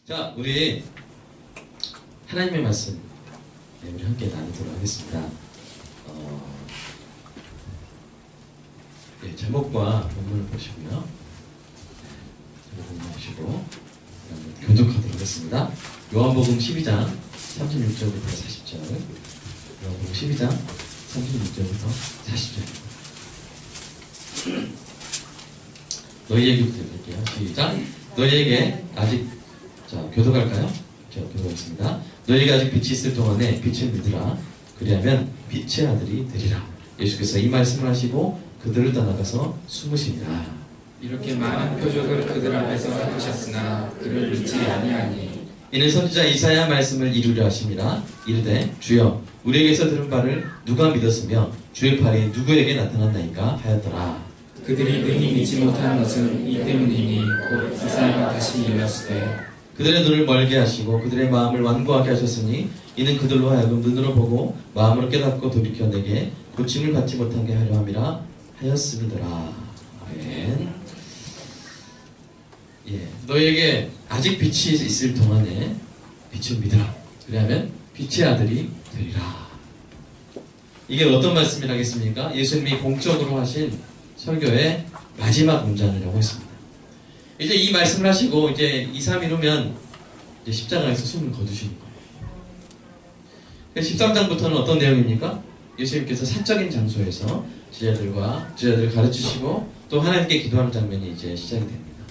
자, 우리 하나님의 말씀 우리 함께 나누도록 하겠습니다. 제목과 본문을 보시고요. 본문 보시고 교독하도록 하겠습니다. 요한복음 12장 36절부터 40절. 요한복음 12장 36절부터 40절. 너희에게부터 읽을게요. 시작. 너희에게 아직 교독할까요? 자, 교독하겠습니다. 너희가 아직 빛이 있을 동안에 빛을 믿으라. 그리하면 빛의 아들이 되리라. 예수께서 이 말씀을 하시고 그들을 떠나가서 숨으시니라. 이렇게 많은 표적을 그들 앞에서 하셨으나 그를 믿지 아니하니 이는 선지자 이사야 말씀을 이루려 하심이라. 이르되 주여 우리에게서 들은 바를 누가 믿었으며 주의 팔이 누구에게 나타났나이까 하였더라. 그들이 능히 믿지 못한 것은 이 때문이니 곧 이사야가 다시 일렀으되 그들의 눈을 멀게 하시고 그들의 마음을 완고하게 하셨으니 이는 그들로 하여금 눈으로 보고 마음으로 깨닫고 돌이켜 내게 고침을 받지 못하게 하려 함이라 하였음이더라. 아멘. 너희에게 아직 빛이 있을 동안에 빛을 믿으라. 그리하면 빛의 아들이 되리라. 이게 어떤 말씀이라겠습니까? 예수님이 공적으로 하신 설교의 마지막 문장이라고 했습니다. 이제 이 말씀을 하시고 이제 2, 3일 후면 이제 십자가에서 숨을 거두시는 거예요. 13장부터는 어떤 내용입니까? 예수님께서 사적인 장소에서 제자들을 가르치시고 또 하나님께 기도하는 장면이 이제 시작이 됩니다.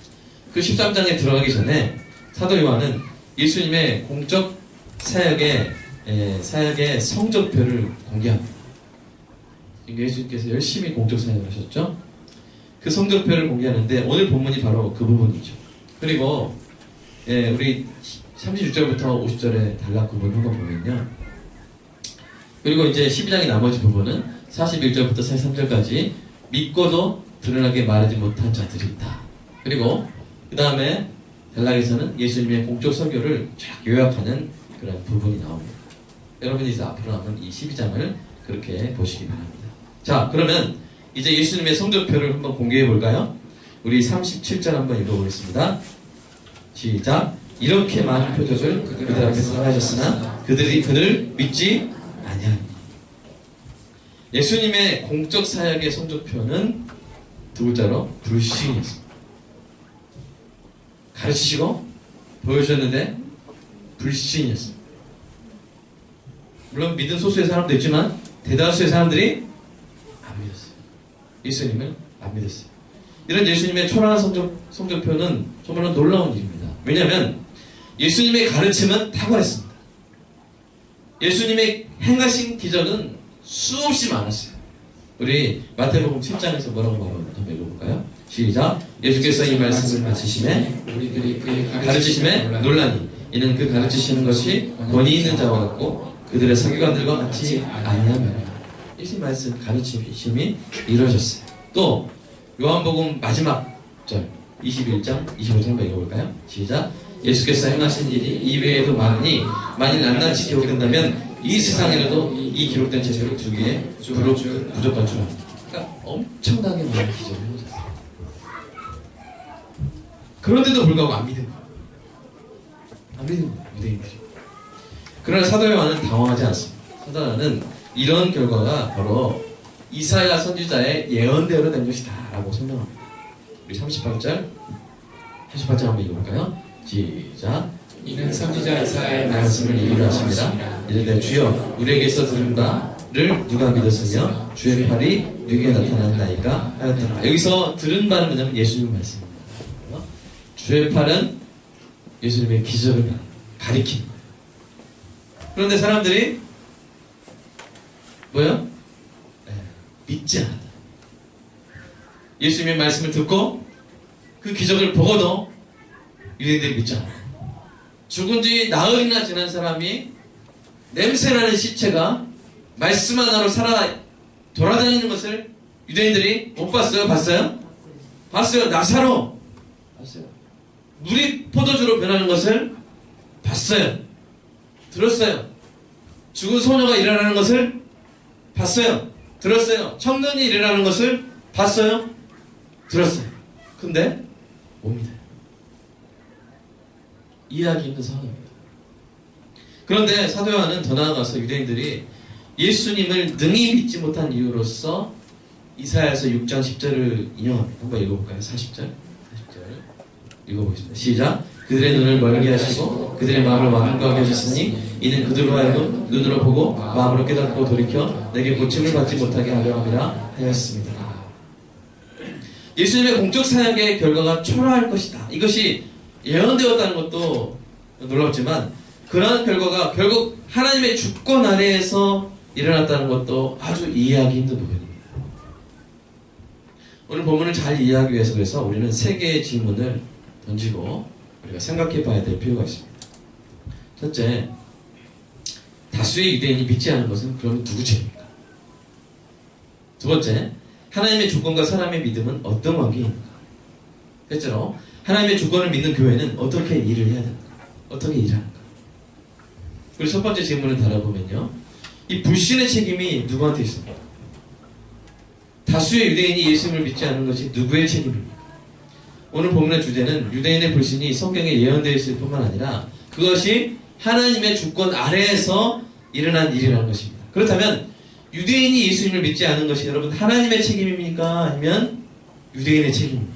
그 13장에 들어가기 전에 사도 요한은 예수님의 공적 사역의 성적표를 공개합니다. 예수님께서 열심히 공적 사역을 하셨죠? 그 성적표를 공개하는데 오늘 본문이 바로 그 부분이죠. 그리고 우리 36절부터 50절의 단락 구분 한번 보면요. 그리고 이제 12장의 나머지 부분은 41절부터 43절까지 믿고도 드러나게 말하지 못한 자들이 있다. 그리고 그 다음에 단락에서는 예수님의 공적 설교를 쫙 요약하는 그런 부분이 나옵니다. 여러분이 이제 앞으로 한번 이 12장을 그렇게 보시기 바랍니다. 자, 그러면 이제 예수님의 성적표를 한번 공개해 볼까요? 우리 37절 한번 읽어보겠습니다. 시작. 이렇게 많은 표적을 그들 앞에서 하셨으나 그들이 그를 믿지 아니하니. 예수님의 공적 사역의 성적표는 두 글자로 불신이었습니다. 가르치시고 보여주셨는데 불신이었습니다. 물론 믿은 소수의 사람도 있지만 대다수의 사람들이 안 믿었어요. 예수님을 안 믿었어요. 이런 예수님의 초라한 성적표는 정말로 놀라운 일입니다. 왜냐하면 예수님의 가르침은 탁월했습니다. 예수님의 행하신 기적은 수없이 많았어요. 우리 마태복음 7장에서 뭐라고 말하는지 한번 읽어볼까요? 시작. 예수께서 이 말씀을 마치심에 우리들이 그의 가르치심에 놀라니 이는 그 가르치시는 것이 권위 있는 자와 같고 그들의 서기관들과 같이 아니하며. 예수님 말씀 가르치심이 이루어졌어요. 또 요한복음 마지막 절 21장 25절 한번 읽어볼까요? 시작. 예수께서 행하신 일이 이외에도 많으니 만일 낱낱이 기록된다면 이 세상에라도 이 기록된 제대로 두기에 부족할 줄 압니다. 그러니까 엄청나게 많은 기적을 해오셨어요. 그런데도 불구하고 안 믿은 거예요. 안 믿은 거예요, 유대인들이. 그러나 사도 요한은 당황하지 않습니다. 사도 요한은 이런 결과가 바로 이사야 선지자의 예언대로 된 것이다 라고 설명합니다. 우리 38절 한번 읽어볼까요? 시작. 이는 선지자 이사야의 말씀을 이루려 하십니다. 이르되 주여 우리에게서 들은 바를 누가 믿었으며 주의 팔이 누구에게 나타났나이까 하였더라. 여기서 들은 바는 뭐냐면 예수님 말씀입니다. 주의 팔은 예수님의 기적을 가리키는 거예요. 그런데 사람들이 뭐요? 믿지 않았다. 예수님의 말씀을 듣고 그 기적을 보고도 유대인들이 믿지 않았다. 죽은 지 나흘이나 지난 사람이 냄새나는 시체가 말씀 하나로 살아 돌아다니는 것을 유대인들이 못 봤어요? 봤어요? 봤어요. 나사로 봤어요. 물이 포도주로 변하는 것을 봤어요. 들었어요. 죽은 소녀가 일어나는 것을 봤어요. 들었어요. 청년이 일어나는 것을 봤어요. 들었어요. 근데 못 믿어요. 이해하기 힘든 상황입니다. 그런데 사도 요한은 더 나아가서 유대인들이 예수님을 능히 믿지 못한 이유로서 이사야서 6장 10절을 인용합니다. 한번 읽어볼까요? 40절. 40절 읽어보겠습니다. 시작. 그들의 눈을 멀게 하시고 그들의 마음을 완고하게 하셨으니 이는 그들로 하여금 눈으로 보고 마음으로 깨닫고 돌이켜 내게 고침을 받지 못하게 하려 함이라 하였습니다. 예수님의 공적 사역의 결과가 초라할 것이다. 이것이 예언되었다는 것도 놀랍지만 그러한 결과가 결국 하나님의 주권 아래에서 일어났다는 것도 아주 이해하기 힘든 부분입니다. 오늘 본문을 잘 이해하기 위해서 그래서 우리는 세 개의 질문을 던지고 우리가 생각해 봐야 될 필요가 있습니다. 첫째, 다수의 유대인이 믿지 않은 것은 그러면 누구 죄입니까? 두 번째, 하나님의 주권과 사람의 믿음은 어떤 관계입니까? 셋째로, 하나님의 주권을 믿는 교회는 어떻게 일을 해야 되는가? 어떻게 일하는가? 그리고 첫 번째 질문을 달아보면요, 이 불신의 책임이 누구한테 있습니까? 다수의 유대인이 예수님을 믿지 않는 것이 누구의 책임입니까? 오늘 본문의 주제는 유대인의 불신이 성경에 예언되어 있을 뿐만 아니라 그것이 하나님의 주권 아래에서 일어난 일이라는 것입니다. 그렇다면 유대인이 예수님을 믿지 않은 것이 여러분 하나님의 책임입니까? 아니면 유대인의 책임입니까?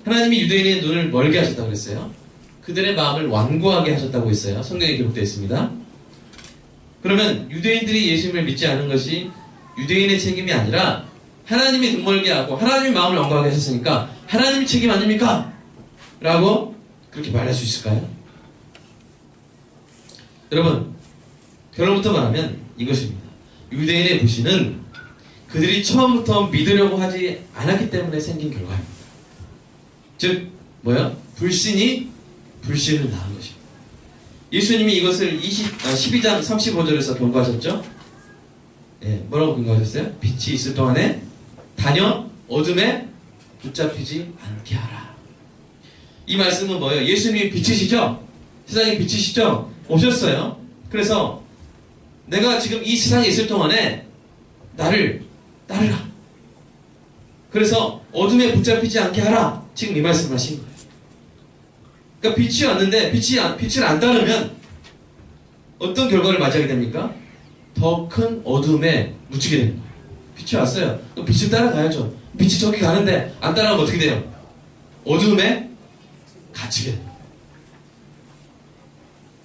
하나님이 유대인의 눈을 멀게 하셨다고 그랬어요. 그들의 마음을 완고하게 하셨다고 했어요. 성경에 기록되어 있습니다. 그러면 유대인들이 예수님을 믿지 않은 것이 유대인의 책임이 아니라 하나님이 눈멀게 하고 하나님의 마음을 완고하게 하셨으니까 하나님의 책임 아닙니까? 라고 그렇게 말할 수 있을까요? 여러분, 결론부터 말하면 이것입니다. 유대인의 불신은 그들이 처음부터 믿으려고 하지 않았기 때문에 생긴 결과입니다. 즉 뭐야? 불신이 불신을 낳은 것입니다. 예수님이 이것을 12장 35절에서 경고하셨죠? 예, 뭐라고 경고하셨어요? 빛이 있을 동안에 다녀 어둠에 붙잡히지 않게 하라. 이 말씀은 뭐예요? 예수님이 빛이시죠? 세상의 빛이시죠? 오셨어요. 그래서 내가 지금 이 세상에 있을 동안에 나를 따르라. 그래서 어둠에 붙잡히지 않게 하라. 지금 이 말씀을 하신 거예요. 그러니까 빛이 왔는데 빛을 안 따르면 어떤 결과를 맞이하게 됩니까? 더 큰 어둠에 묻히게 됩니다. 빛이 왔어요. 또 빛을 따라가야죠. 빛이 저기 가는데 안 따라가면 어떻게 돼요? 어둠에 갇히게 됩니다.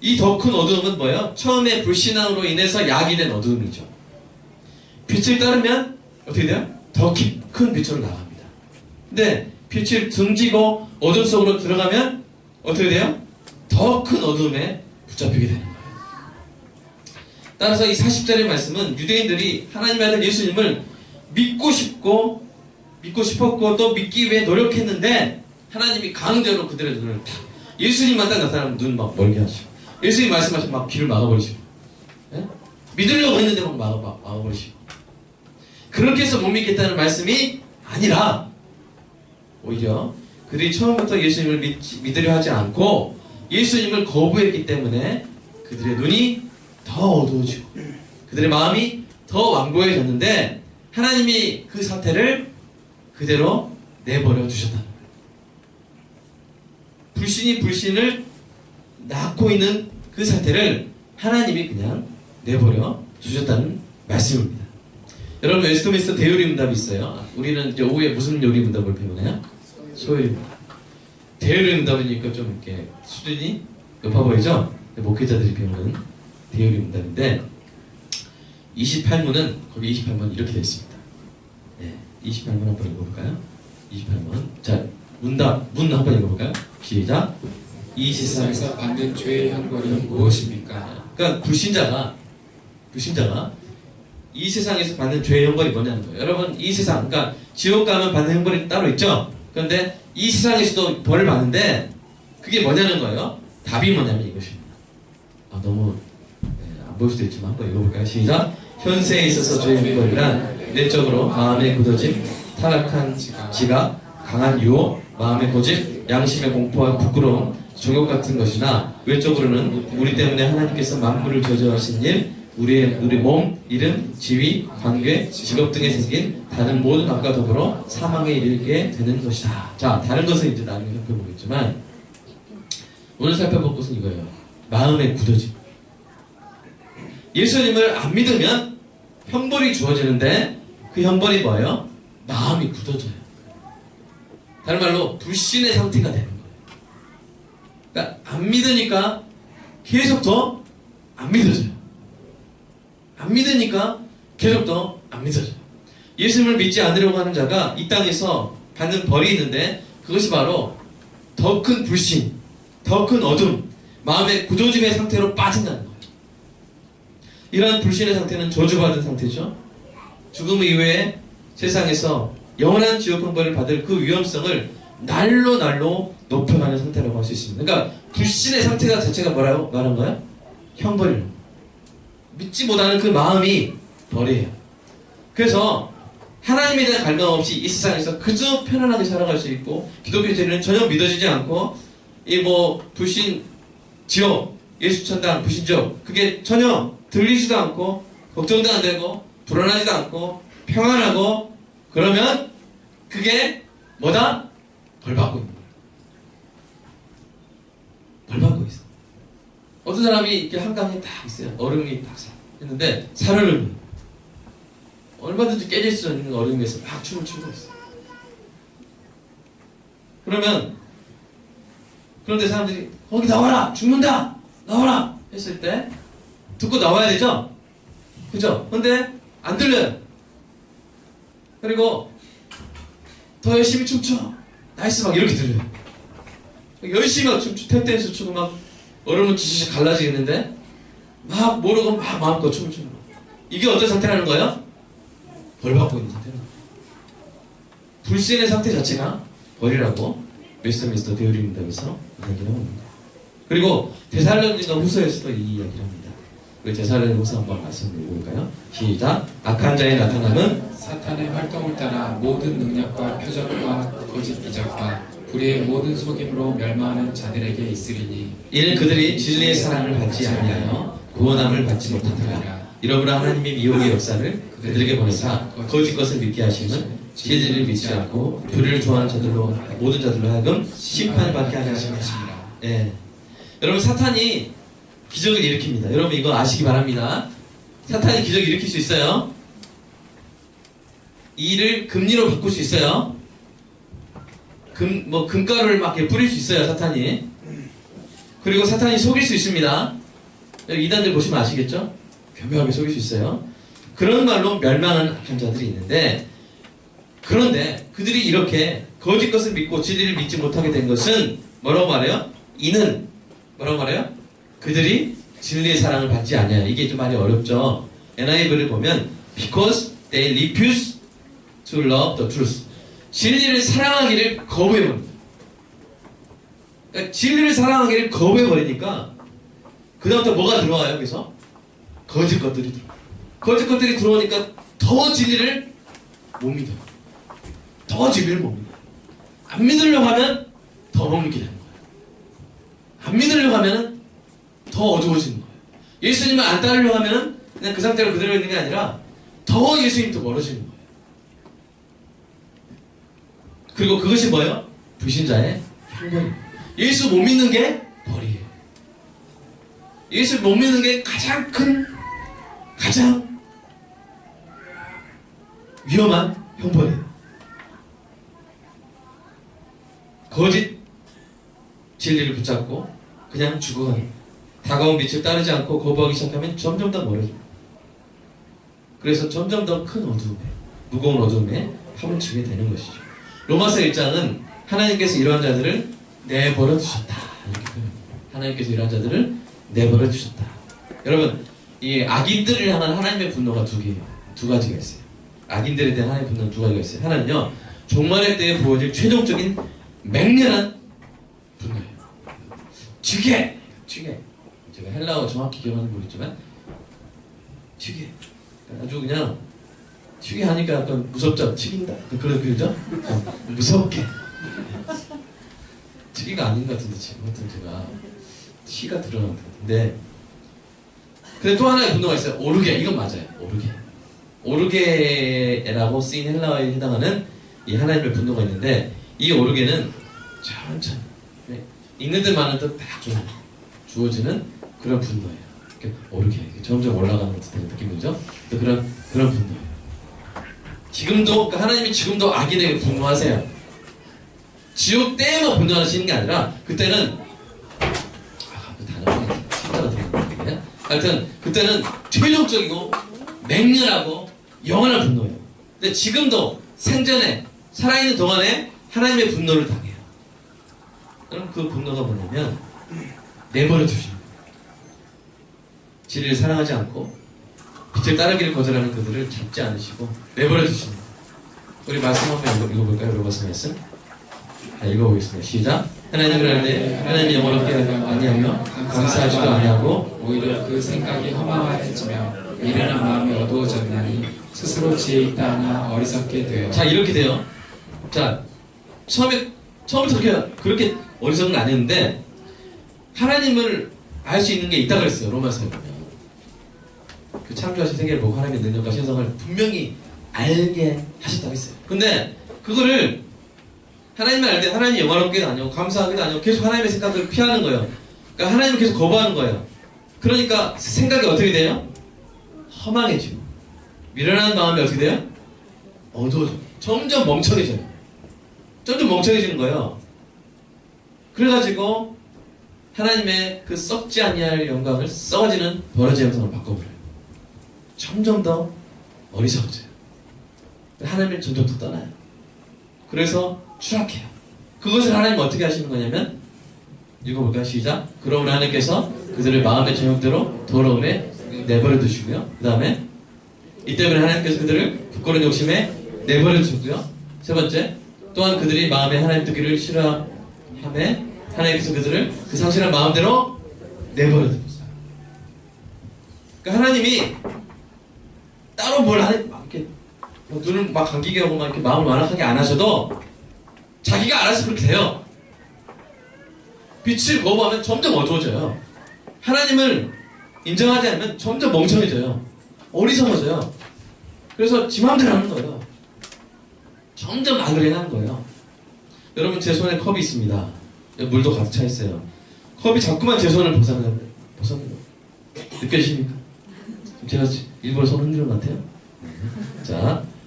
이 더 큰 어두움은 뭐예요? 처음에 불신앙으로 인해서 야기된 어두움이죠. 빛을 따르면 어떻게 돼요? 더 큰 빛으로 나갑니다. 근데 빛을 등지고 어둠 속으로 들어가면 어떻게 돼요? 더 큰 어둠에 붙잡히게 되는 거예요. 따라서 이 40절의 말씀은 유대인들이 하나님의 아들 예수님을 믿고 싶었고 또 믿기 위해 노력했는데 하나님이 강제로 그들의 눈을 다 예수님만 딱 나타나면 눈 막 멀게 하시고 예수님 말씀하시면 막 귀를 막아버리시고 예? 믿으려고 했는데 막 막아버리시고 그렇게 해서 못 믿겠다는 말씀이 아니라 오히려 그들이 처음부터 예수님을 믿으려 하지 않고 예수님을 거부했기 때문에 그들의 눈이 더 어두워지고 그들의 마음이 더 완고해졌는데 하나님이 그 사태를 그대로 내버려 두셨다는 거예요. 불신이 불신을 낳고 있는 그 사태를 하나님이 그냥 내버려 두셨다는 말씀입니다. 여러분 웨스트민스터 대요리문답이 있어요. 우리는 이제 오후에 무슨 요리문답을 배우나요? 소요리문답. 대요리문답이니까 좀 이렇게 수준이 높아 보이죠? 목회자들이 배우는 대요리문답인데 28문은 거기 28문 이렇게 되어 있습니다. 네, 28문 한번 읽어볼까요? 28문. 자, 문 한번 읽어볼까요? 시작. 이 세상에서 받는 죄의 형벌이 무엇입니까? 그러니까 불신자가 이 세상에서 받는 죄의 형벌이 뭐냐는 거예요. 여러분 이 세상, 그러니까 지옥 가면 받는 형벌이 따로 있죠. 그런데 이 세상에서도 벌을 받는데 그게 뭐냐는 거예요. 답이 뭐냐면 이것입니다. 너무 안 보일 수도 있지만 한번 읽어볼까요? 시작. 현세에 있어서 죄의 형벌이란 내적으로 마음의 굳어짐, 타락한 지각, 강한 유혹, 마음의 고집, 양심의 공포와 부끄러움, 정욕 같은 것이나 외적으로는 우리 때문에 하나님께서 만물을 저주하신 일, 우리 몸, 이름, 지위, 관계, 직업 등에 생긴 다른 모든 악과 더불어 사망에 이르게 되는 것이다. 자, 다른 것은 이제 나중에 살펴보겠지만 오늘 살펴볼 것은 이거예요. 마음의 굳어짐. 예수님을 안 믿으면 형벌이 주어지는데 그 형벌이 뭐예요? 마음이 굳어져요. 다른 말로 불신의 상태가 되는 거예요. 그러니까 안 믿으니까 계속 더 안 믿어져요. 안 믿으니까 계속 더 안 믿어져요. 예수님을 믿지 않으려고 하는 자가 이 땅에서 받는 벌이 있는데 그것이 바로 더 큰 불신, 더 큰 어둠, 마음의 굳어짐의 상태로 빠진다는 거예요. 이러한 불신의 상태는 저주받은 상태죠. 죽음 이후에 세상에서 영원한 지옥 형벌을 받을 그 위험성을 날로 날로 높여가는 상태라고 할 수 있습니다. 그러니까 불신의 상태가 자체가 뭐라고 말한 거예요? 형벌이에요. 믿지 못하는 그 마음이 벌이에요. 그래서 하나님에 대한 갈망 없이 이 세상에서 그저 편안하게 살아갈 수 있고 기독교 제리는 전혀 믿어지지 않고 이 불신 지옥, 예수 천당, 불신 지옥 그게 전혀 들리지도 않고 걱정도 안 되고 불안하지도 않고 평안하고 그러면 그게 뭐다? 벌 받고 있는 거예요. 벌 받고 있어. 어떤 사람이 이렇게 한강에 딱 있어요. 얼음이 딱 있는데 살얼음이 얼마든지 깨질 수 있는 얼음 위에서 막 춤을 추고 있어요. 그런데 사람들이 거기 나와라! 죽는다! 나와라! 했을 때 듣고 나와야 되죠? 그죠? 근데 안 들려요. 그리고 더 열심히 춤춰! 나이스! 막 이렇게 들려요. 열심히 막 탭댄스 추고 막 얼음은 지지직 갈라지겠는데 막 모르고 막 마음껏 춤을 추는 거예요. 이게 어떤 상태라는 거예요? 벌 받고 있는 상태는 불신의 상태 자체가 벌이라고 웨스트민스터 대의문답에서 이야기를 합니다. 그리고 데살로니가 후서에서도 이 이야기를 합니다. 우리 데살로니가 후서 한번 말씀 읽어볼까요? 시작. 악한 자의 나타남은 사탄의 활동을 따라 모든 능력과 표적과 거짓 기적과 불의의 모든 속임으로 멸망하는 자들에게 있으리니 이는 그들이 진리의 사랑을 받지 아니하여 구원함을 받지 못하더라. 이러므로 하나님의 미혹의 역사를 그들에게 보내사 거짓 것을 믿게 하시는 진리를 믿지 않고 불의를 좋아하는 자들로 모든 자들로 하여금 심판을 받게 하는 것입니다. 예. 여러분 사탄이 기적을 일으킵니다. 여러분 이거 아시기 바랍니다. 사탄이 기적을 일으킬 수 있어요. 이를 금리로 바꿀 수 있어요. 금가루를 막 이렇게 뿌릴 수 있어요. 사탄이. 그리고 사탄이 속일 수 있습니다. 여기 이단들 보시면 아시겠죠? 교묘하게 속일 수 있어요. 그런 말로 멸망하는 악한 자들이 있는데 그런데 그들이 이렇게 거짓 것을 믿고 진리를 믿지 못하게 된 것은 뭐라고 말해요? 이는 뭐라고 말해요? 그들이 진리의 사랑을 받지 않아요. 이게 좀 많이 어렵죠. NIV를 보면 because they refuse to love the truth. 진리를 사랑하기를 거부해버립니다. 그러니까 진리를 사랑하기를 거부해버리니까 그 다음부터 뭐가 들어와요? 여기서? 거짓 것들이 들어와요. 거짓 것들이 들어오니까 더 진리를 못 믿어요. 더 진리를 못 믿어요. 안 믿으려고 하면 더 못 믿게 되는 거예요. 안 믿으려고 하면 더 어두워지는 거예요. 예수님을 안 따르려고 하면 그냥 그 상태로 그대로 있는 게 아니라 더 예수님부터 멀어지는 거예요. 그리고 그것이 뭐예요? 불신자의 형벌이에요. 예수 못 믿는 게 벌이에요. 예수 못 믿는 게 가장 위험한 형벌이에요. 거짓 진리를 붙잡고 그냥 죽어가는 거예요. 다가온 빛을 따르지 않고 거부하기 시작하면 점점 더 멀어집니다. 그래서 점점 더 큰 어둠에, 무거운 어둠에 파묻히게 되는 것이죠. 로마서 1장은 하나님께서 이러한 자들을 내버려 두셨다. 이렇게 표현합니다. 하나님께서 이러한 자들을 내버려 두셨다. 여러분, 이 악인들을 향한 하나님의 분노가 두 가지가 있어요. 악인들에 대한 하나님의 분노는 두 가지가 있어요. 하나는요, 종말의 때에 부어질 최종적인 맹렬한 분노예요. 죽게! 제가 헬라어 정확히 기억하는 모르겠지만 튀게. 아주 그냥 튀게 하니까 약간 무섭죠? 튀긴다? 그런 그죠? 무섭게. 튀기가 아닌 것 같은데 지금 하여튼 제가 티가 들어간 것 같은데 근데 또 하나의 분노가 있어요. 오르게. 이건 맞아요. 오르게라고 쓰인 헬라어에 해당하는 이 하나님의 분노가 있는데 이 오르게는 천천히 있는 듯 많은 듯 딱 주어지는 그런 분노예요. 이렇게 오르게 점점 올라가는 듯한 느낌이죠. 그런 분노예요. 지금도 그러니까 하나님이 지금도 악인에게 분노하세요. 지옥 때에만 분노하시는 게 아니라 그때는 그 단어가 신자가 들어가는데 하여튼 그때는 최종적이고 맹렬하고 영원한 분노예요. 근데 지금도 생전에 살아있는 동안에 하나님의 분노를 당해요. 그럼 그 분노가 뭐냐면 내버려 두십니다. 진리를 사랑하지 않고 빛을 따르기를 거절하는 그들을 잡지 않으시고 내버려 두십니다. 우리 말씀 한번 읽어볼까요? 로마서 말씀. 읽어보겠습니다. 시작. 하나님을 알 때 하나님이 영원롭게 아니하며 감사하지도 아니하고 오히려 그 생각이 허망해지며 미련한 마음이 어두워졌나니 스스로 지혜 있다 하나 어리석게 되어. 자, 이렇게 돼요. 자, 처음부터 그렇게 어리석은 건 아니었는데 하나님을 알 수 있는 게 있다고 그랬어요. 로마서에 보면 그 창조하신 세계를 보고 하나님의 능력과 신성을 분명히 알게 하셨다고 했어요. 근데 그거를 하나님을 알 때 하나님이 영화롭게도 아니고 감사하기도 아니고 계속 하나님의 생각을 피하는 거예요. 그러니까 하나님을 계속 거부하는 거예요. 그러니까 생각이 어떻게 돼요? 허망해지고 미련한 마음이 어떻게 돼요? 어두워져. 점점 멍청해져요. 점점 멍청해지는 거예요. 그래가지고 하나님의 그 썩지 아니할 영광을 썩어지는 버러지 형상으로 바꿔버려요. 점점 더 어리석어져요. 하나님을 점점 더 떠나요. 그래서 추락해요. 그것을 하나님은 어떻게 하시는 거냐면 읽어볼까요? 시작. 그러므로 하나님께서 그들을 마음의 정욕대로 돌아오매 내버려 두시고요. 그 다음에 이 때문에 하나님께서 그들을 부끄러운 욕심에 내버려 두시고요. 세 번째, 또한 그들이 마음에 하나님 듣기를 싫어함에 하나님께서 그들을 그 상실한 마음대로 내버려 두셨어요. 그러니까 하나님이 따로 뭘 이렇게 눈을 막 감기게 하고 막 이렇게 마음을 완악하게 안 하셔도 자기가 알아서 그렇게 돼요. 빛을 거부하면 점점 어두워져요. 하나님을 인정하지 않으면 점점 멍청해져요. 어리석어져요. 그래서 지 마음대로 하는 거예요. 점점 악을 행하는 거예요. 여러분, 제 손에 컵이 있습니다. 물도 가득 차 있어요. 컵이 자꾸만 제 손을 벗어나요. 느껴지십니까? 제가 일부러 손 흔드는 것 같아요.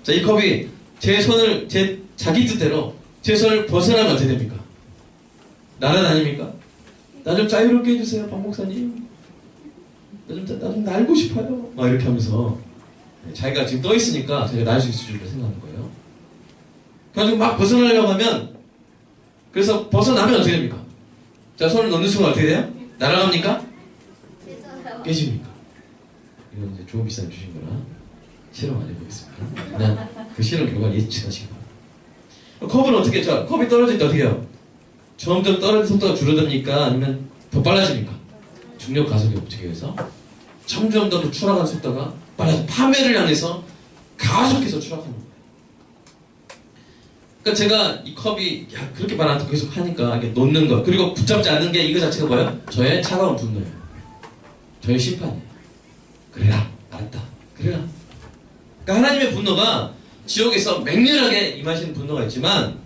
자, 이 컵이 제 손을 자기 뜻대로 제 손을 벗어나면 어떻게 됩니까? 날아다닙니까? 나 좀 자유롭게 해주세요, 박 목사님. 나 좀 날고 싶어요. 막 이렇게 하면서 자기가 지금 떠 있으니까 자기가 날 수 있을 줄 생각하는 거예요. 그래가지고 막 벗어나려고 하면, 그래서 벗어나면 어떻게 됩니까? 자, 손을 넣는 순간 어떻게 돼요? 날아갑니까? 깨집니까? 이건 이제 좋은 비싼 주신 거라 실험 안 해보겠습니다. 그냥 그 실험 결과 예측하시기 바랍니다. 컵은 어떻게, 자, 컵이 떨어질 때 어떻게 해요? 점점 떨어지는 속도가 줄어듭니까? 아니면 더 빨라집니까? 중력 가속의 법칙에 의해서 점점 더 추락하는 속도가 빨라져. 파멸을 향해서 가속해서 추락하는 거예요. 그러니까 제가 이 컵이 그렇게 말 안 듣고 계속 하니까 이게 놓는 거, 그리고 붙잡지 않는 게 이거 자체가 뭐예요? 저의 차가운 분노예요. 저의 심판이에요. 그래라, 알았다. 그래라. 그러니까 하나님의 분노가 지옥에서 맹렬하게 임하시는 분노가 있지만,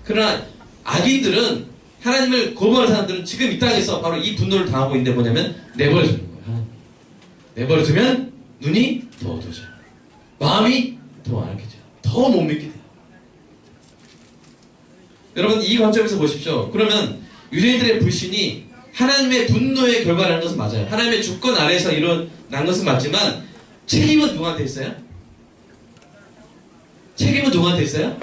그러나 악인들은, 하나님을 거부하는 사람들은 지금 이 땅에서 바로 이 분노를 당하고 있는데 뭐냐면 내버려두는 거예요. 내버려두면 눈이 더 어두워져요. 마음이 더 안악해져요. 더 못 믿게 돼요. 여러분, 이 관점에서 보십시오. 그러면 유대인들의 불신이 하나님의 분노의 결과라는 것은 맞아요. 하나님의 주권 아래에서 일어난 것은 맞지만 책임은 누구한테 있어요? 책임은 누구한테 있어요?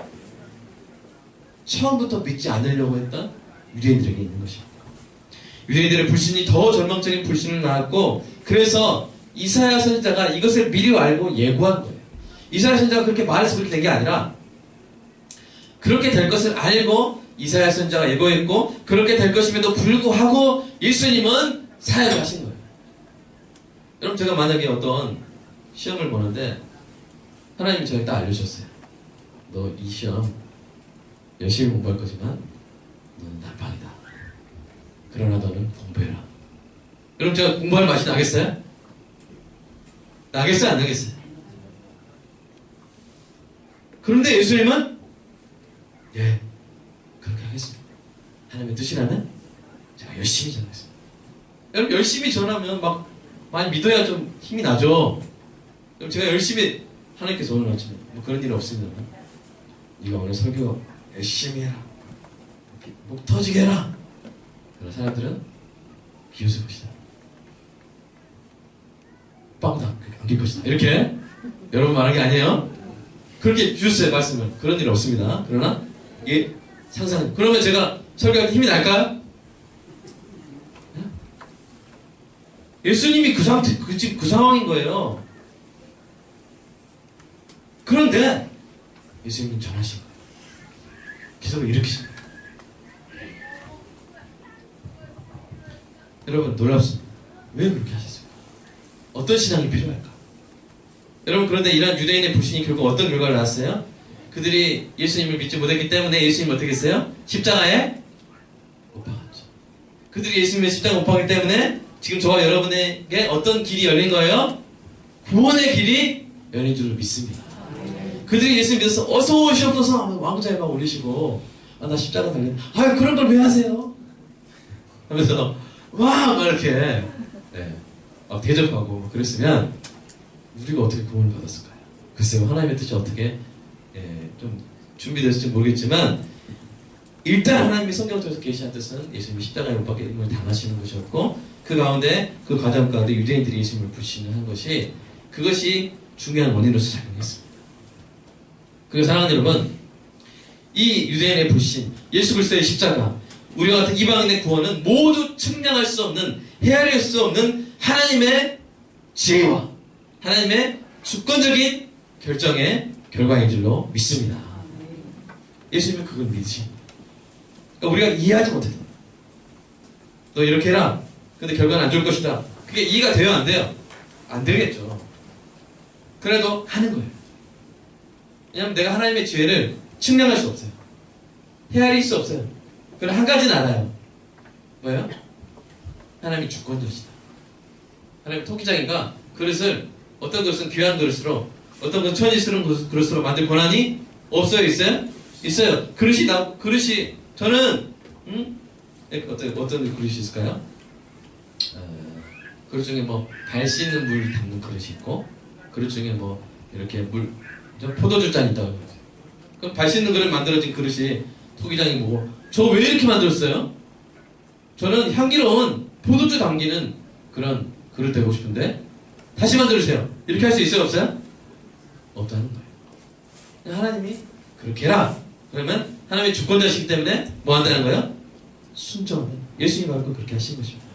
처음부터 믿지 않으려고 했던 유대인들에게 있는 것입니다. 유대인들의 불신이 더 절망적인 불신을 낳았고, 그래서 이사야 선지자가 이것을 미리 알고 예고한 거예요. 이사야 선지자가 그렇게 말해서 그렇게 된 게 아니라 그렇게 될 것을 알고 이사야 선지자가 예고했고, 그렇게 될 것임에도 불구하고 예수님은 사역을 하신 거예요. 여러분, 제가 만약에 어떤 시험을 보는데 하나님이 저에게 딱 알려주셨어요. 너 이 시험 열심히 공부할 거지만 너는 날방이다. 그러나 너는 공부해라. 그럼 제가 공부할 맛이 나겠어요? 나겠어요? 안 나겠어요? 그런데 예수님은 예, 그렇게 하겠습니다. 하나님의 뜻이라면 제가 열심히 전하겠습니다. 여러분 열심히 전하면 막 많이 믿어야 좀 힘이 나죠. 그럼 제가 열심히 하나님께서 오늘 아침에 뭐 그런 일 없습니다. 네가 오늘 설교 열심히 해라. 목 터지게 해라. 그런 사람들은 비웃을 것이다. 빵다 안길 것이다. 이렇게 여러분 말한 게 아니에요. 그렇게 주셨어요 말씀을. 그런 일 없습니다. 그러나 이게 상상. 그러면 제가 설교할 때 힘이 날까요? 예수님이 그 상태, 그 상황인 거예요. 그런데 예수님은 전하신 거예요. 기적을 일으키신 거예요. 여러분 놀랍습니다. 왜 그렇게 하셨을까? 어떤 신앙이 필요할까? 여러분 그런데 이러한 유대인의 불신이 결국 어떤 결과를 낳았어요? 그들이 예수님을 믿지 못했기 때문에 예수님은 어떻게 했어요? 십자가에 못 박았죠. 그들이 예수님의 십자가에 못 박았기 때문에 지금 저와 여러분에게 어떤 길이 열린 거예요? 구원의 길이 열린 줄을 믿습니다. 그들이 예수님 믿어서 어서 오시옵소서 왕자에 막 올리시고 나 십자가 달려 그런 걸 왜 하세요? 하면서 막 이렇게 막 대접하고 그랬으면 우리가 어떻게 구원을 받았을까요? 글쎄요 하나님의 뜻이 어떻게 좀 준비됐을지 모르겠지만 일단 하나님이 성경을 통해서 계시한 뜻은 예수님이 십자가에 못 박힘을 당하시는 것이었고 그 가운데 그 과정 가운데 유대인들이 예수님을 불신한 것이 그것이 중요한 원인으로서 작용했습니다. 그리고 사랑하는 여러분 이 유대인의 불신 예수 그리스도의 십자가 우리와 같은 이방인의 구원은 모두 측량할 수 없는 헤아릴 수 없는 하나님의 지혜와 하나님의 주권적인 결정의 결과인 줄로 믿습니다. 예수님은 그걸 믿으십니다. 그러니까 우리가 이해하지 못해도 너 이렇게 해라. 근데 결과는 안 좋을 것이다. 그게 이해가 돼요? 안 돼요? 안 되겠죠. 그래도 하는 거예요. 왜냐하면 내가 하나님의 지혜를 측량할 수 없어요. 헤아릴 수 없어요. 그런데 한 가지는 알아요. 뭐예요? 하나님이 주권자시다. 하나님이 토기장인가 그릇을 어떤 것은 귀한 그릇으로 어떤 것은 천지스러운 그릇으로 만들 권한이 없어요? 있어요? 있어요. 그릇이 저는 어떤 그릇이 있을까요? 그릇 중에 뭐 발 씻는 물 담는 그릇이 있고 그릇 중에 뭐 이렇게 포도주 잔이 있다고 그러죠. 그럼 발 씻는 그릇 만들어진 그릇이 토기장이 뭐고 저 왜 이렇게 만들었어요? 저는 향기로운 포도주 담기는 그런 그릇 되고 싶은데 다시 만들으세요. 이렇게 할 수 있어요? 없어요? 없다는 거예요. 하나님이 그렇게 해라. 그러면 하나님의 주권자시기 때문에 뭐 한다는 거예요? 순종하는 예수님 말고 그렇게 하신 것입니다.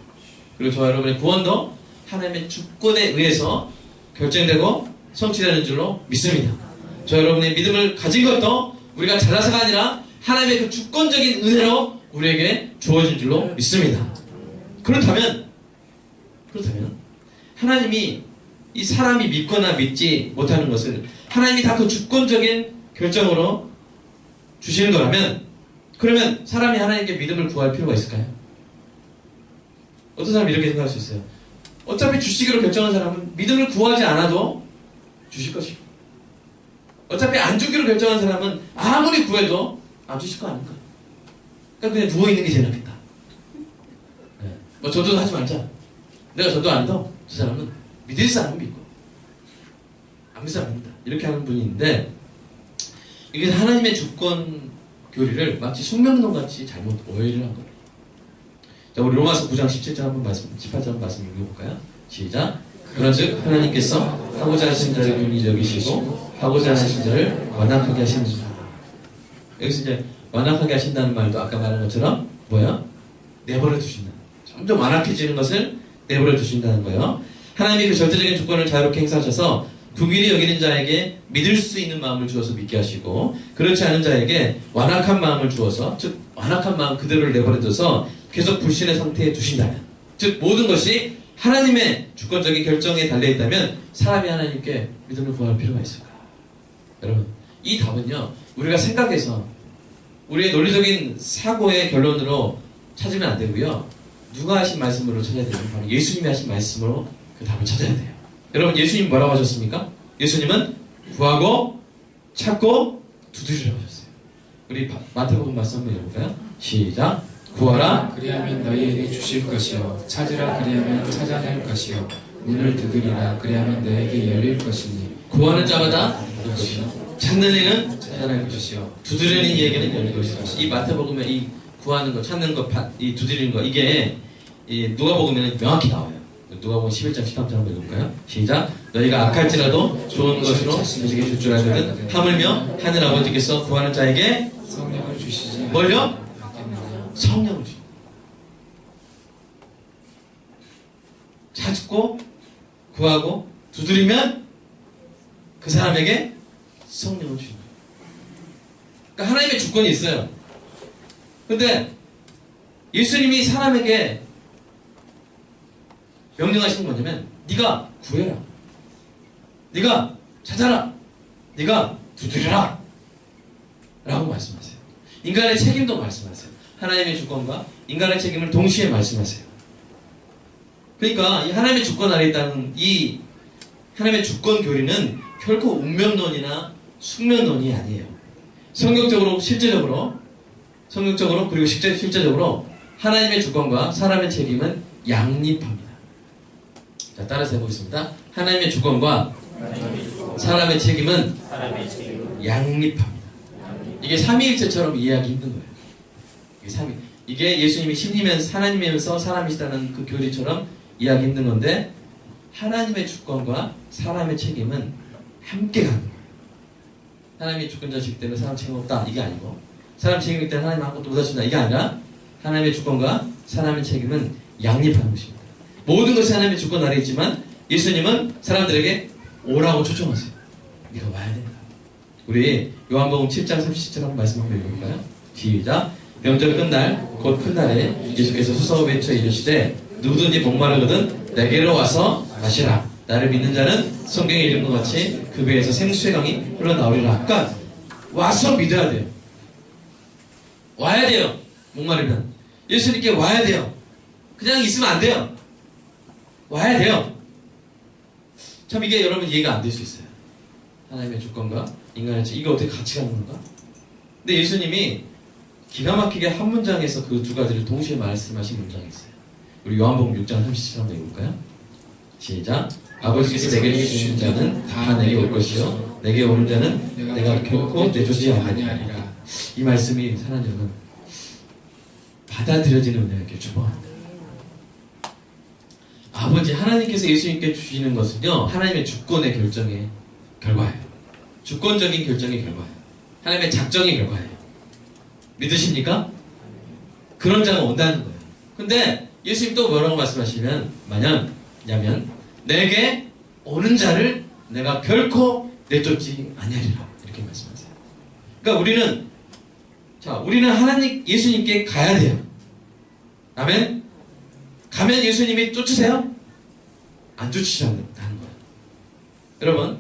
그리고 저와 여러분의 구원도 하나님의 주권에 의해서 결정되고 성취되는 줄로 믿습니다. 저와 여러분의 믿음을 가진 것도 우리가 잘나서가 아니라 하나님의 그 주권적인 은혜로 우리에게 주어진 줄로 믿습니다. 그렇다면 하나님이 이 사람이 믿거나 믿지 못하는 것을 하나님이 다 그 주권적인 결정으로 주시는 거라면 그러면 사람이 하나님께 믿음을 구할 필요가 있을까요? 어떤 사람이 이렇게 생각할 수 있어요. 어차피 주시기로 결정한 사람은 믿음을 구하지 않아도 주실 것이고 어차피 안 주기로 결정한 사람은 아무리 구해도 안 주실 거 아닌가. 그러니까 그냥 누워있는 게 제일 낫겠다. 뭐 저도 하지 말자. 내가 저도 안 해도 저 사람은 믿을 사람은 믿고 안 믿을 사람은 믿다. 이렇게 하는 분이 있는데 이게 하나님의 주권 교리를 마치 숙명론같이 잘못 오해를 한 거예요. 자, 우리 로마서 9장 17절 한번 18절 한번 말씀 읽어볼까요? 시작. 그런즉 하나님께서 하고자 하신 자를 긍휼히 여기시고 하고자 하신 자를 완악하게 하시는지라. 여기서 이제 완악하게 하신다는 말도 아까 말한 것처럼 뭐야? 내버려 두신다. 점점 완악해지는 것을 내버려 두신다는 거예요. 하나님이 그 절대적인 주권을 자유롭게 행사하셔서 긍휼히 여기는 자에게 믿을 수 있는 마음을 주어서 믿게 하시고 그렇지 않은 자에게 완악한 마음을 주어서 즉 완악한 마음 그대로를 내버려둬서 계속 불신의 상태에 두신다면 즉 모든 것이 하나님의 주권적인 결정에 달려있다면 사람이 하나님께 믿음을 구할 필요가 있을까? 여러분 이 답은요 우리가 생각해서 우리의 논리적인 사고의 결론으로 찾으면 안 되고요 누가 하신 말씀으로 찾아야 되냐면 바로 예수님이 하신 말씀으로 그 답을 찾아야 돼요. 여러분 예수님 뭐라고 하셨습니까? 예수님은 구하고 찾고 두드리라고 하셨어요. 우리 마태복음 말씀 한번 읽어볼까요? 시작. 구하라. 그리하면 너희에게 주실 것이요 찾으라 그리하면 찾아낼 것이요 문을 두드리라 그리하면 너에게 열릴 것이니 구하는 자마다 것이요 찾는 이는 찾아낼 것이요 것이요 두드리는 이에게는 열릴 것이다. 이 마태복음에 이 구하는 거, 찾는 거, 이 두드리는 거, 이게 이 누가복음에는 명확히 나와요. 누가복음 11장 13절 한번 읽을까요? 시작. 너희가 악할지라도 좋은 것으로 자식에게 줄 줄 알거든 하물며 하늘 아버지께서 구하는 자에게 성령을 주시지 뭘요? 않겠느냐. 성령을 주. 찾고 구하고 두드리면 그 사람에게 성령을 주는 거예요. 그러니까 하나님의 주권이 있어요. 근데 예수님이 사람에게 명령하신 건 뭐냐면 네가 구해라, 네가 찾아라, 네가 두드려라 라고 말씀하세요. 인간의 책임도 말씀하세요. 하나님의 주권과 인간의 책임을 동시에 말씀하세요. 그러니까 이 하나님의 주권 아래 있다는 이 하나님의 주권 교리는 결코 운명론이나 숙명론이 아니에요. 성경적으로 그리고 실제적으로 하나님의 주권과 사람의 책임은 양립합니다. 자, 따라서 해보겠습니다. 하나님의 주권과 사람의 책임은 양립합니다. 이게 삼위일체처럼 이해하기 힘든 거예요. 이게 예수님이 신이면서 하나님이면서 사람이시다는 그 교리처럼 이해하기 힘든 건데, 하나님의 주권과 사람의 책임은 함께 가는 거예요. 하나님이 주권자시기 때문에 사람 책임 없다, 이게 아니고, 사람 책임이기 때문에 하나님 아무것도 못하신다, 이게 아니라 하나님의 주권과 사람의 책임은 양립하는 것입니다. 모든 것이 하나님의 주권 아래 있지만 예수님은 사람들에게 오라고 초청하세요. 네가 와야 된다. 우리 요한복음 7장 37절 한번 말씀 한번 읽어볼까요? 시작. 명절 끝날 곧 큰 날에 예수께서 수서 외쳐 이르시되 누구든지 목마르거든 내게로 와서 마시라. 나를 믿는 자는 성경에 이른 것 같이 그 배에서 생수의 강이 흘러나오리라. 그러니까 와서 믿어야 돼요. 와야 돼요. 목마르면 예수님께 와야 돼요. 그냥 있으면 안 돼요. 와야 돼요. 참 이게 여러분 이해가 안 될 수 있어요. 하나님의 주권과 인간의 책, 이거 어떻게 같이 가는 건가? 근데 예수님이 기가 막히게 한 문장에서 그 두 가지를 동시에 말씀하신 문장이 있어요. 우리 요한복음 6장 37절 한번 읽을까요? 시작. 아버지께서 내게 주신 자는 다 내게 올 것이요 내게 오는 자는 내가 결코 내쫓지 아니하리라. 이 말씀이 사랑하는 여러분, 받아들여지는 은혜를 축복합니다. 아버지 하나님께서 예수님께 주시는 것은요, 하나님의 주권의 결정의 결과예요. 주권적인 결정의 결과예요. 하나님의 작정의 결과예요. 믿으십니까? 그런 자가 온다는 거예요. 근데 예수님 또 뭐라고 말씀하시면 내게 오는 자를 내가 결코 내쫓지 아니하리라, 이렇게 말씀하세요. 그러니까 우리는 하나님 예수님께 가야 돼요. 아멘. 가면 예수님이 쫓으세요? 안 쫓으시지 않는 거예요. 여러분,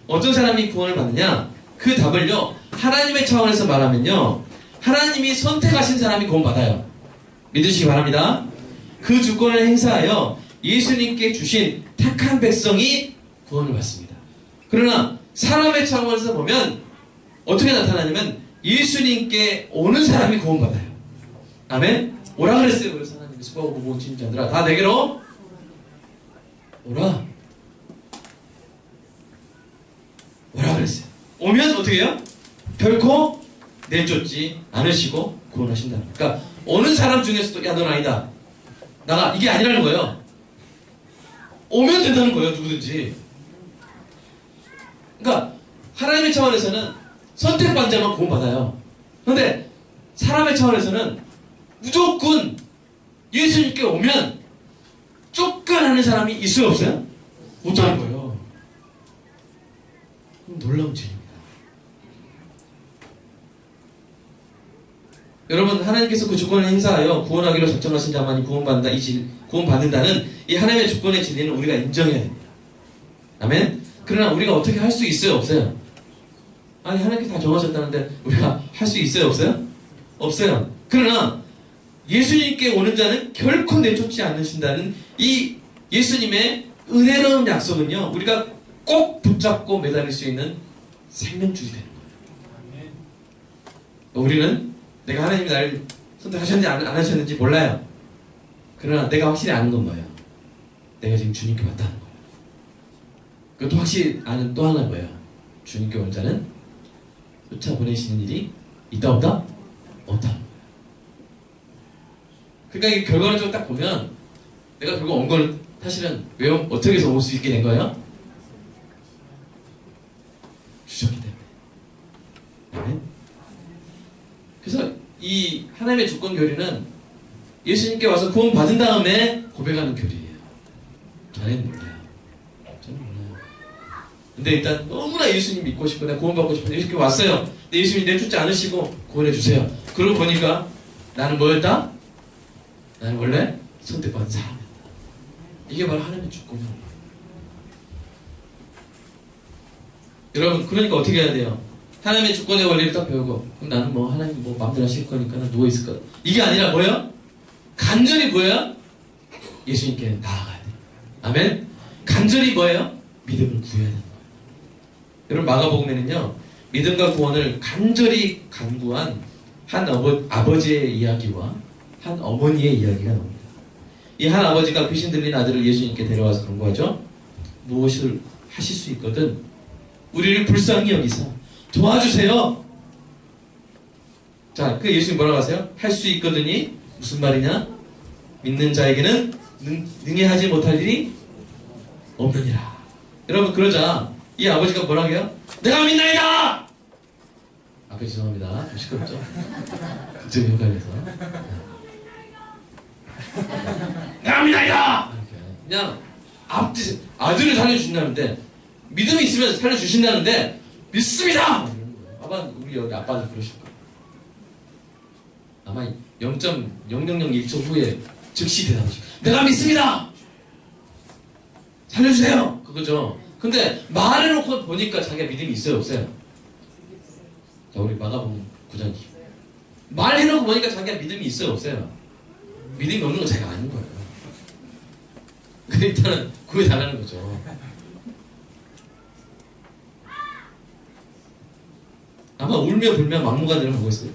어떤 사람이 구원을 받느냐? 그 답을요, 하나님의 차원에서 말하면요, 하나님이 선택하신 사람이 구원받아요. 믿으시기 바랍니다. 그 주권을 행사하여 예수님께 주신 택한 백성이 구원을 받습니다. 그러나 사람의 차원에서 보면 어떻게 나타나냐면 예수님께 오는 사람이 구원받아요. 아멘? 오라 그랬어요. 그래서 하나님이 수고하고 무거운 짐진 자들아 다 내게로 오라. 오라 그랬어요. 오면 어떻게 해요? 결코 내쫓지 않으시고 구원하신다는 거예요. 그러니까 오는 사람 중에서도 야 넌 아니다, 나가, 이게 아니라는 거예요. 오면 된다는 거예요. 누구든지. 그러니까 하나님의 차원에서는 선택받은 자만 구원받아요. 그런데 사람의 차원에서는 무조건 예수님께 오면 쫓겨나는 사람이 있어요, 없어요? 못하는 거예요. 놀라운 진리입니다. 여러분, 하나님께서 그 주권을 행사하여 구원하기로 작정하신 자만이 구원받는다는 이 하나님의 주권의 진리는 우리가 인정해야 됩니다. 아멘? 그러나 우리가 어떻게 할 수 있어요, 없어요? 아니, 하나님께서 다 정하셨다는데 우리가 할 수 있어요, 없어요? 없어요. 그러나 예수님께 오는 자는 결코 내쫓지 않으신다는 이 예수님의 은혜로운 약속은요, 우리가 꼭 붙잡고 매달릴 수 있는 생명줄이 되는 거예요. 우리는 내가 하나님이 나를 선택하셨는지 안 하셨는지 몰라요. 그러나 내가 확실히 아는 건 뭐예요? 내가 지금 주님께 왔다는 거예요. 그것도 확실히 아는 또 하나 뭐예요? 주님께 온 자는 쫓아보내시는 일이 있다 없다? 없다는 거예요. 그러니까 이 결과를 딱 보면 내가 결국 온 걸 사실은 왜 어떻게 해서 올 수 있게 된 거예요? 주셨기 때문에. 네? 그래서 이 하나님의 주권 교리는 예수님께 와서 구원 받은 다음에 고백하는 교리예요. 전에는 몰라요. 저는 몰라요. 근데 일단 너무나 예수님 믿고 싶고 내가 구원 받고 싶은데 예수님께 왔어요. 근데 예수님이 내쫓지 않으시고 구원해 주세요. 그러고 보니까 나는 뭐였다? 나는 원래 선택받은 사람이었다. 이게 바로 하나님의 주권이에요. 여러분, 그러니까 어떻게 해야 돼요? 하나님의 주권의 원리를 딱 배우고, 그럼 나는 뭐 하나님 뭐 마음대로 하실 거니까 난 누워 있을 거야. 이게 아니라 뭐예요? 간절히 뭐예요? 예수님께 나아가야 돼. 아멘. 간절히 뭐예요? 믿음을 구해야 되는 거예요. 여러분, 마가복음에는요, 믿음과 구원을 간절히 간구한 한 아버지의 이야기와 한 어머니의 이야기가 나옵니다. 이 한 아버지가 귀신 들린 아들을 예수님께 데려와서 간구하죠. 무엇을 하실 수 있거든 우리를 불쌍히 여기사 도와주세요. 자, 그 예수님 뭐라고 하세요? 할 수 있거든이 무슨 말이냐? 믿는 자에게는 능히 하지 못할 일이 없느니라. 여러분, 그러자 이 아버지가 뭐라고 해요? 내가 믿나이다! 앞에 죄송합니다. 좀 시끄럽죠? 극적 효과에서 내가 믿나이다! 그냥 아들을 살려주신다는데 믿음이 있으면 살려주신다는데 믿습니다! 아마 우리 여기 아빠들 그러실 거예요. 아마 0.0001초 후에 즉시 대답하실 거예요. 내가 믿습니다! 살려주세요! 그거죠. 근데 말해놓고 보니까 자기가 믿음이 있어요 없어요? 자, 우리 마가복음 9장 말해놓고 보니까 자기가 믿음이 있어요 없어요? 믿음이 없는 건 자기가 아닌 거예요. 근데 일단은 구해달라는 거죠. 아마 울며 불며 막무가내로 보고 있어요.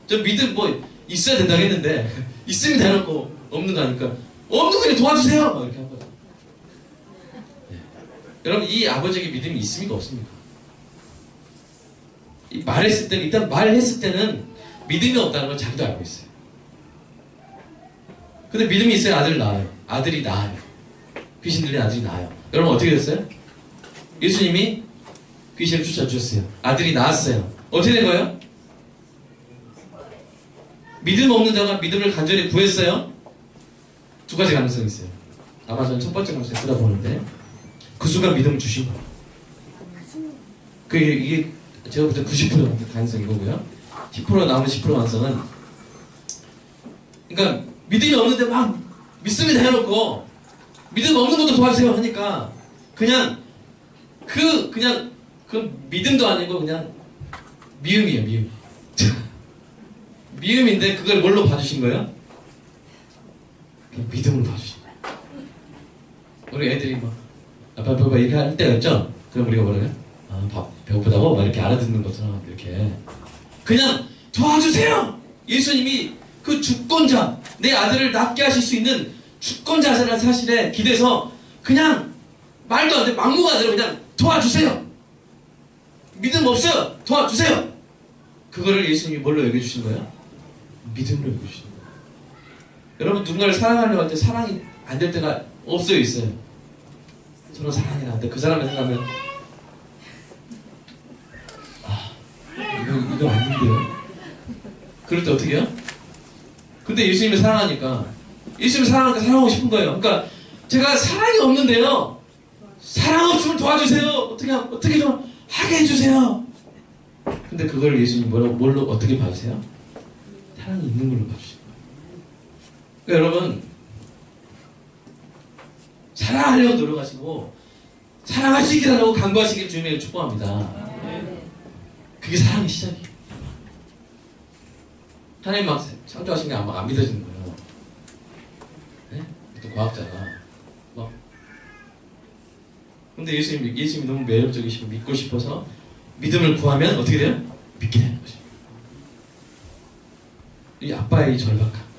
저 믿음 뭐 있어야 된다고 했는데 있으면 대놓고 없는 거 하니까 없는 거 그냥 도와주세요! 막 이렇게 한 거죠. 네. 여러분, 이 아버지에게 믿음이 있습니까 없습니까? 말했을 때는 일단 말했을 때는 믿음이 없다는 걸 자기도 알고 있어요. 근데 믿음이 있어야 아들을 낳아요. 아들이 낳아요. 귀신 들린 아들이 낳아요. 여러분 어떻게 됐어요? 예수님이 귀신을 쫓아주셨어요. 아들이 낳았어요. 어떻게 된 거예요? 믿음 없는 자가 믿음을 간절히 구했어요. 두 가지 가능성이 있어요. 아마 저는 첫 번째 가능성에 들어보는데 그 순간 믿음을 주신 거예요. 이게 제가 볼 때 90% 가능성인 거고요. 10% 남은 10% 가능성은 그러니까 믿음이 없는데 막 믿습니다 해놓고 믿음 없는 것도 도와주세요 하니까 그냥 그 믿음도 아니고 그냥 미움이에요. 미움. 미움인데 그걸 뭘로 봐주신 거예요? 그냥 믿음으로 봐주신 거예요. 우리 애들이 막 아빠 배고파 이렇게 할 때가 있죠? 그럼 우리가 뭐라 해요? 아, 밥 배고프다고? 막 이렇게 알아듣는 것처럼 이렇게 그냥 도와주세요! 예수님이 그 주권자, 내 아들을 낫게 하실 수 있는 주권자라는 사실에 기대서 그냥 말도 안 돼, 막무가내로 그냥 도와주세요! 믿음 없어요! 도와주세요! 그거를 예수님이 뭘로 여겨주신 거예요? 믿음으로 여겨주신 거예요. 여러분, 누군가를 사랑하려고 할 때 사랑이 안 될 때가 없어요, 있어요? 서로 사랑이 안 돼. 그 사람을 생각하면 이거 아닌데요? 그럴 때 어떻게 해요? 근데 예수님을 사랑하니까 사랑하고 싶은 거예요. 그러니까 제가 사랑이 없는데요. 사랑 없으면 도와주세요. 어떻게 좀 하게 해주세요. 근데 그걸 예수님 뭘로 어떻게 봐주세요? 사랑이 있는 걸로 봐주세요. 그러니까 여러분, 사랑하려고 노력하시고 사랑할 수 있게 하려고 간구하시길 주님에게 축복합니다. 그게 사랑의 시작이에요. 하나님 막 창조하신 게 안 믿어지는 거예요. 네? 또 과학자가 막. 근데 예수님이 너무 매력적이시고 믿고 싶어서 믿음을 구하면 어떻게 돼요? 믿게 되는 거죠. 이 아빠의 이 절박함.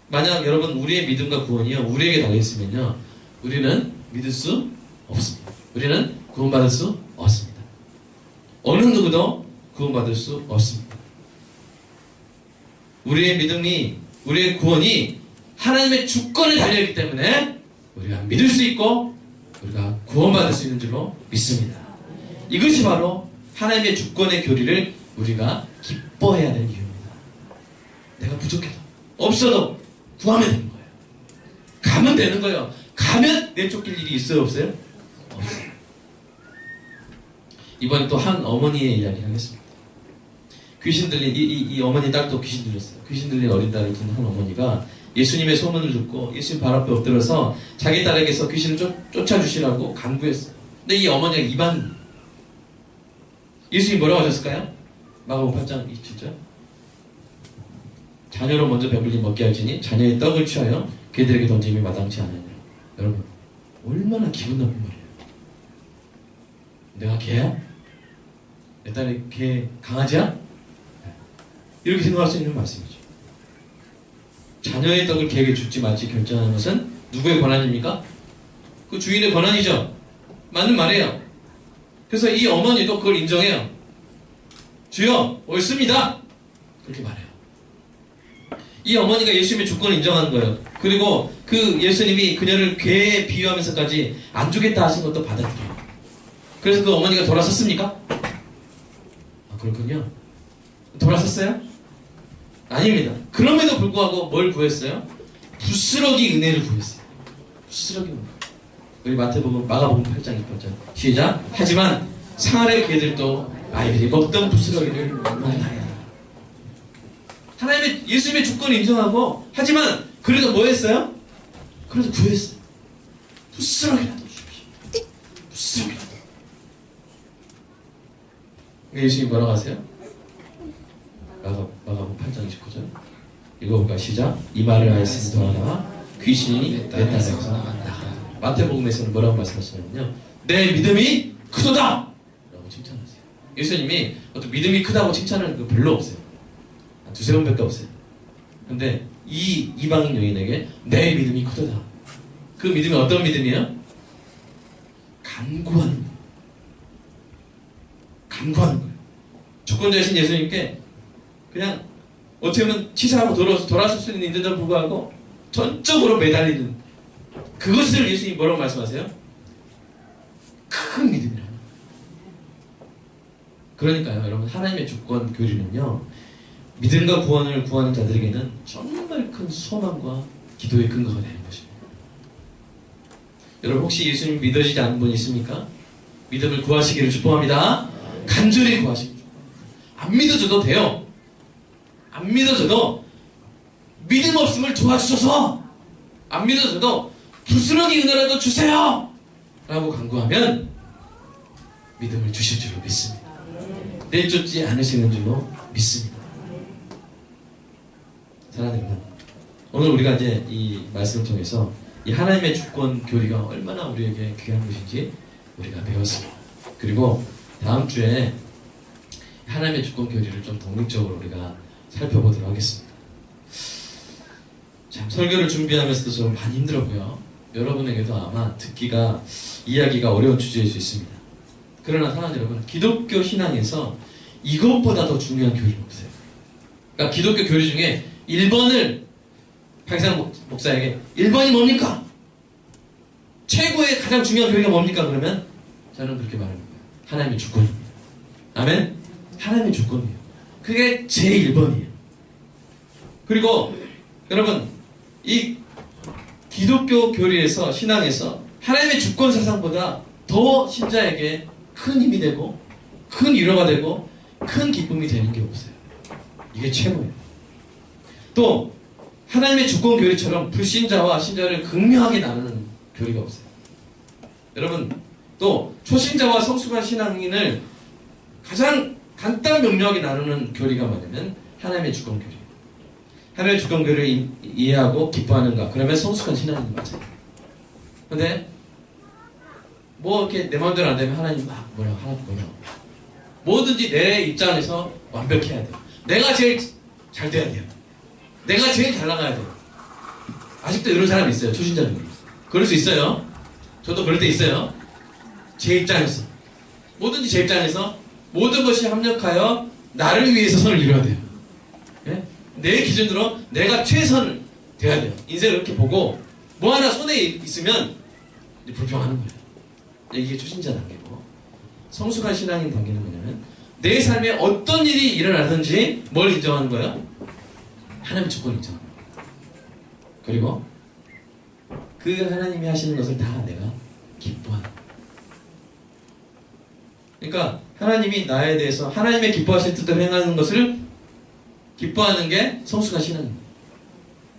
만약 여러분 우리의 믿음과 구원이요 우리에게 달려있으면요 우리는 믿을 수 없습니다. 우리는 구원받을 수 없습니다. 어느 누구도 구원받을 수 없습니다. 우리의 믿음이 우리의 구원이 하나님의 주권에 달려있기 때문에 우리가 믿을 수 있고 우리가 구원받을 수 있는 줄로 믿습니다. 이것이 바로 하나님의 주권의 교리를 우리가 기뻐해야 될 이유입니다. 내가 부족해도 없어도 구하면 되는 거예요. 가면 되는 거예요. 가면 내쫓길 일이 있어요 없어요? 없어요. 이번에 또 한 어머니의 이야기를 하겠습니다. 귀신 들린 이 어머니 딸도 귀신 들렸어요. 귀신 들린 어린 딸을 둔 한 어머니가 예수님의 소문을 듣고 예수님 발 앞에 엎드려서 자기 딸에게서 귀신을 쫓아주시라고 간구했어요. 근데 이 어머니가 이방인. 예수님이 뭐라고 하셨을까요? 마가복음 8장 27절. 자녀로 먼저 배불리 먹게 할지니 자녀의 떡을 취하여 걔들에게 던짐이 마땅치 않느냐. 여러분 얼마나 기분 나쁜 말이에요. 내가 개야? 내 딸이 개 강아지야? 이렇게 생각할 수 있는 말씀이죠. 자녀의 떡을 개에게 줄지 말지 결정하는 것은 누구의 권한입니까? 그 주인의 권한이죠. 맞는 말이에요. 그래서 이 어머니도 그걸 인정해요. 주여 옳습니다. 그렇게 말해요. 이 어머니가 예수님의 주권을 인정하는 거예요. 그리고 그 예수님이 그녀를 개에 비유하면서까지 안 주겠다 하신 것도 받아들여요. 그래서 그 어머니가 돌아섰습니까? 아, 그렇군요. 돌아섰어요? 아닙니다. 그럼에도 불구하고 뭘 구했어요? 부스러기 은혜를 구했어요. 부스러기 은혜. 우리 마가복음 8장 2절 시작. 하지만 상하의 개들도 아이들이 먹던 부스러기를 먹나요? 하나님의 예수님의 주권을 인정하고 하지만 그래도 뭐 했어요? 그래도 구했어요. 부스러기라도 주십시오. 부스러기라도. 예수님이 뭐라고 하세요? 마가복음 8장 29절 읽어볼까? 시작. 이 말을 하였으니 더하나 귀신이 내 딸에게서 나간다. 마태복음에서는 뭐라고 말씀하시냐면요 내 믿음이 크도다! 라고 칭찬하세요. 예수님이 어떤 믿음이 크다고 칭찬하는 거 별로 없어요. 두세 번밖에 없어요. 근데 이 이방인 여인에게 내 믿음이 크도다. 그 믿음이 어떤 믿음이에요? 간구하는 거예요. 간구하는 거예요. 주권자이신 예수님께 그냥 어떻게 보면 치사하고 돌아설 수 있는데도 불구하고 전적으로 매달리는 그것을 예수님이 뭐라고 말씀하세요? 큰 믿음이라. 그러니까요 여러분 하나님의 주권 교리는요 믿음과 구원을 구하는 자들에게는 정말 큰 소망과 기도의 근거가 되는 것입니다. 여러분 혹시 예수님 믿어지지 않는 분이 있습니까? 믿음을 구하시기를 축복합니다. 간절히 구하시기를 축복합니다. 안 믿어져도 돼요. 안 믿어져도 믿음 없음을 도와주셔서 안 믿어져도 부스러기 은혜라도 주세요! 라고 간구하면 믿음을 주실 줄로 믿습니다. 내쫓지 않으시는 줄로 믿습니다. 사랑하는 여러분, 오늘 우리가 이제 이 말씀을 통해서 이 하나님의 주권 교리가 얼마나 우리에게 귀한 것인지 우리가 배웠습니다. 그리고 다음 주에 하나님의 주권 교리를 좀 독립적으로 우리가 살펴보도록 하겠습니다. 참 설교를 준비하면서도 좀 많이 힘들었고요. 여러분에게도 아마 이해하기가 어려운 주제일 수 있습니다. 그러나 사랑하는 여러분, 기독교 신앙에서 이것보다 더 중요한 교리가 없어요. 그러니까 기독교 교리 중에 1번을 박상 목사에게 1번이 뭡니까? 최고의 가장 중요한 교리가 뭡니까? 그러면 저는 그렇게 말하는 거예요. 하나님의 주권입니다. 아멘? 하나님의 주권이에요. 그게 제 1번이에요. 그리고 여러분 이 기독교 교리에서 신앙에서 하나님의 주권 사상보다 더 신자에게 큰 힘이 되고 큰 위로가 되고 큰 기쁨이 되는 게 없어요. 이게 최고예요. 또 하나님의 주권 교리처럼 불신자와 신자를 극명하게 나누는 교리가 없어요. 여러분 또 초신자와 성숙한 신앙인을 가장 간단 명료하게 나누는 교리가 뭐냐면 하나님의 주권 교리. 하나님의 주권 교리를 이해하고 기뻐하는가? 그러면 성숙한 신앙인이 맞아요. 근데 뭐 이렇게 내 마음대로 안 되면 하나님 막 뭐라고. 뭐든지 내 입장에서 완벽해야 돼요. 내가 제일 잘 돼야 돼요. 내가 제일 잘 나가야 돼요. 아직도 이런 사람이 있어요. 초신자 중에. 그럴 수 있어요. 저도 그럴 때 있어요. 제 입장에서. 뭐든지 제 입장에서 모든 것이 합력하여 나를 위해서 선을 이루어야 돼요. 예? 내 기준으로 내가 최선을 돼야 돼요. 인생을 이렇게 보고 뭐 하나 손에 있으면 이제 불평하는 거예요. 이게 초신자 단계고, 성숙한 신앙인 단계는 뭐냐면 내 삶에 어떤 일이 일어나든지 뭘 인정하는 거예요? 하나님의 주권을 인정하는 거예요. 그리고 그 하나님이 하시는 것을 다 내가 기뻐하는 거예요. 그러니까 하나님이 나에 대해서 하나님의 기뻐하실 뜻대로 행하는 것을 기뻐하는 게 성숙한 신앙입니다.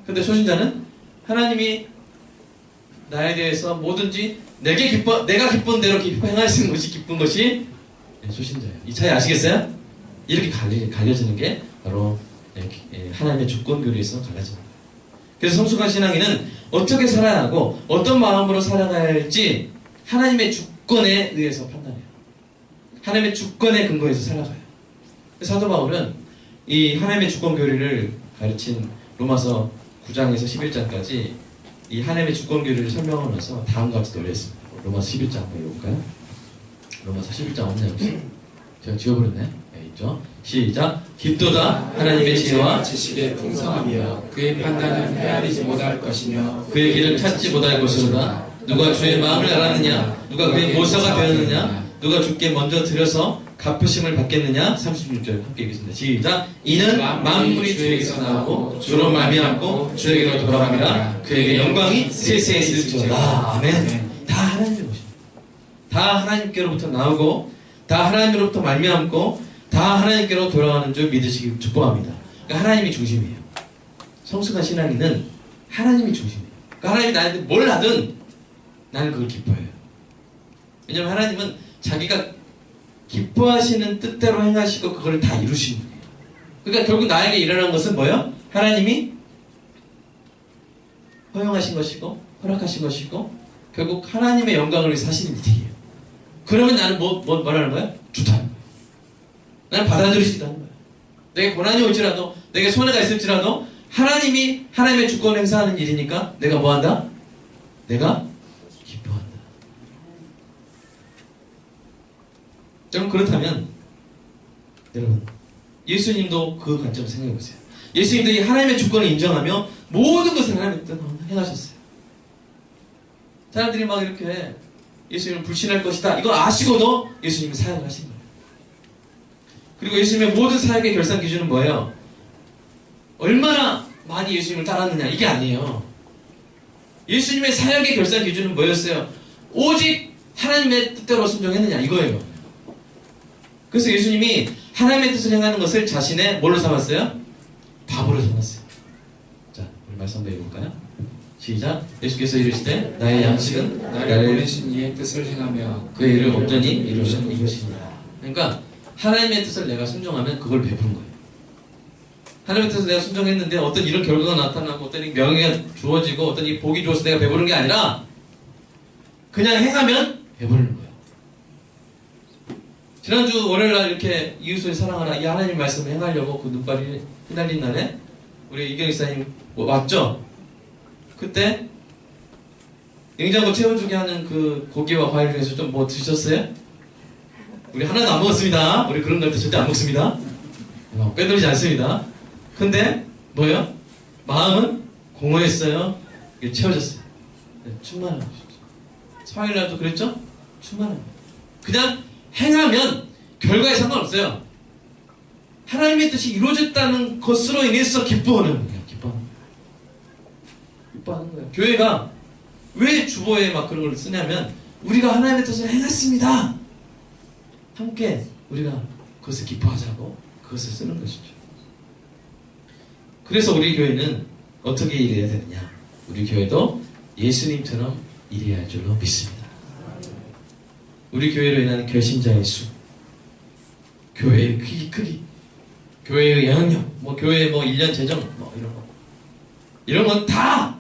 근데 초신자는 하나님이 나에 대해서 뭐든지 내가 기쁜 대로 행하시는 것이 기쁜 것이 초신자예요. 이 차이 아시겠어요? 이렇게 갈려지는 게 바로 하나님의 주권교리에서 갈라집니다. 그래서 성숙한 신앙인은 어떻게 살아야 하고 어떤 마음으로 살아가야 할지 하나님의 주권에 의해서 판단해요. 하나님의 주권에 근거해서 살아가요. 사도 바울은 이 하나님의 주권교리를 가르친 로마서 9장에서 11장까지 이 하나님의 주권교리를 설명하면서 다음과 같이 노래했습니다. 로마서 11장 한번 읽어볼까요? 로마서 11장 없나요? 혹시? 제가 지워버렸네. 네, 있죠? 시작. 깊도다 하나님의 지혜와 지식의 풍성함이여 그의 판단은 헤아리지 못할 것이며 그의 길을 찾지 못할 것이로다. 누가 주의 마음을 알았느냐? 누가 그의 모사가 되었느냐? 누가 주께 먼저 들여서 갚으심을 받겠느냐? 36절 함께 읽겠습니다. 시작. 이는 만물이 주에게서 나오고 주로 말미암고 주에게로 돌아갑니다. 그에게 영광이 세세에 있을지어다. 아멘. 다 하나님의 것입니다. 다 하나님께로부터 나오고 다 하나님으로부터 말미암고 다 하나님께로 돌아가는 줄 믿으시기 축복합니다. 그러니까 하나님이 중심이에요. 성숙한 신앙인은 하나님이 중심이에요. 그러니까 하나님이 나한테 뭘 하든 나는 그걸 기뻐해요. 왜냐하면 하나님은 자기가 기뻐하시는 뜻대로 행하시고 그걸 다 이루시는 거예요. 그러니까 결국 나에게 일어난 것은 뭐예요? 하나님이 허용하신 것이고 허락하신 것이고 결국 하나님의 영광을 위해서 하시는 일이에요. 그러면 나는 뭐라는 거야? 좋다는 거예요. 나는 받아들일 수 있다는 거예요. 내게 고난이 올지라도 내게 손해가 있을지라도 하나님이 하나님의 주권을 행사하는 일이니까 내가 뭐한다? 내가 기뻐한다. 여러분 그렇다면 여러분 예수님도 그 관점을 생각해보세요. 예수님도 이 하나님의 주권을 인정하며 모든 것을 하나님의 뜻대로 행하셨어요. 사람들이 막 이렇게 예수님을 불신할 것이다 이걸 아시고도 예수님이 사역을 하신 거예요. 그리고 예수님의 모든 사역의 결산 기준은 뭐예요? 얼마나 많이 예수님을 따랐느냐 이게 아니에요. 예수님의 사역의 결산 기준은 뭐였어요? 오직 하나님의 뜻대로 순종했느냐 이거예요. 그래서 예수님이 하나님의 뜻을 행하는 것을 자신의 뭘로 삼았어요? 밥으로 삼았어요. 자, 우리 말씀 한번 읽어볼까요? 시작. 예수께서 이르시되 나의 양식은 나를 보내신 이의 뜻을 행하며 그의 일을 온전히 이루신 이것이니라. 그러니까 하나님의 뜻을 내가 순종하면 그걸 베푸는 거예요. 하나님의 뜻을 내가 순종했는데 어떤 이런 결과가 나타나고 어떤 명예가 주어지고 어떤 이 복이 주어서 내가 배부른 게 아니라 그냥 행하면 배부르는 거예요. 지난주 월요일날 이렇게 이웃을 사랑하라 이 하나님 말씀을 행하려고 그 눈발이 휘날린 날에 우리 이경 이사님 왔죠? 그때 냉장고 채워주게 하는 그 고기와 과일 중에서 좀 뭐 드셨어요? 우리 하나도 안 먹었습니다. 우리 그런 걸 절대 안 먹습니다. 빼돌리지 않습니다. 근데 뭐예요? 마음은 공허했어요. 이게 채워졌어요. 충만한 것이죠. 화요일날도 그랬죠? 충만한 거예요. 그냥 행하면 결과에 상관없어요. 하나님의 뜻이 이루어졌다는 것으로 인해서 기뻐하는 거예요. 기뻐하는 거예요. 교회가 왜 주보에 막 그런 걸 쓰냐면 우리가 하나님의 뜻을 행했습니다. 함께 우리가 그것을 기뻐하자고 그것을 쓰는 것이죠. 그래서 우리 교회는 어떻게 일해야 되느냐? 우리 교회도 예수님처럼 일해야 할 줄로 믿습니다. 우리 교회로 인한 결신자의 수, 교회의 크기, 교회의 영향력, 교회의 1년 재정, 이런 건 다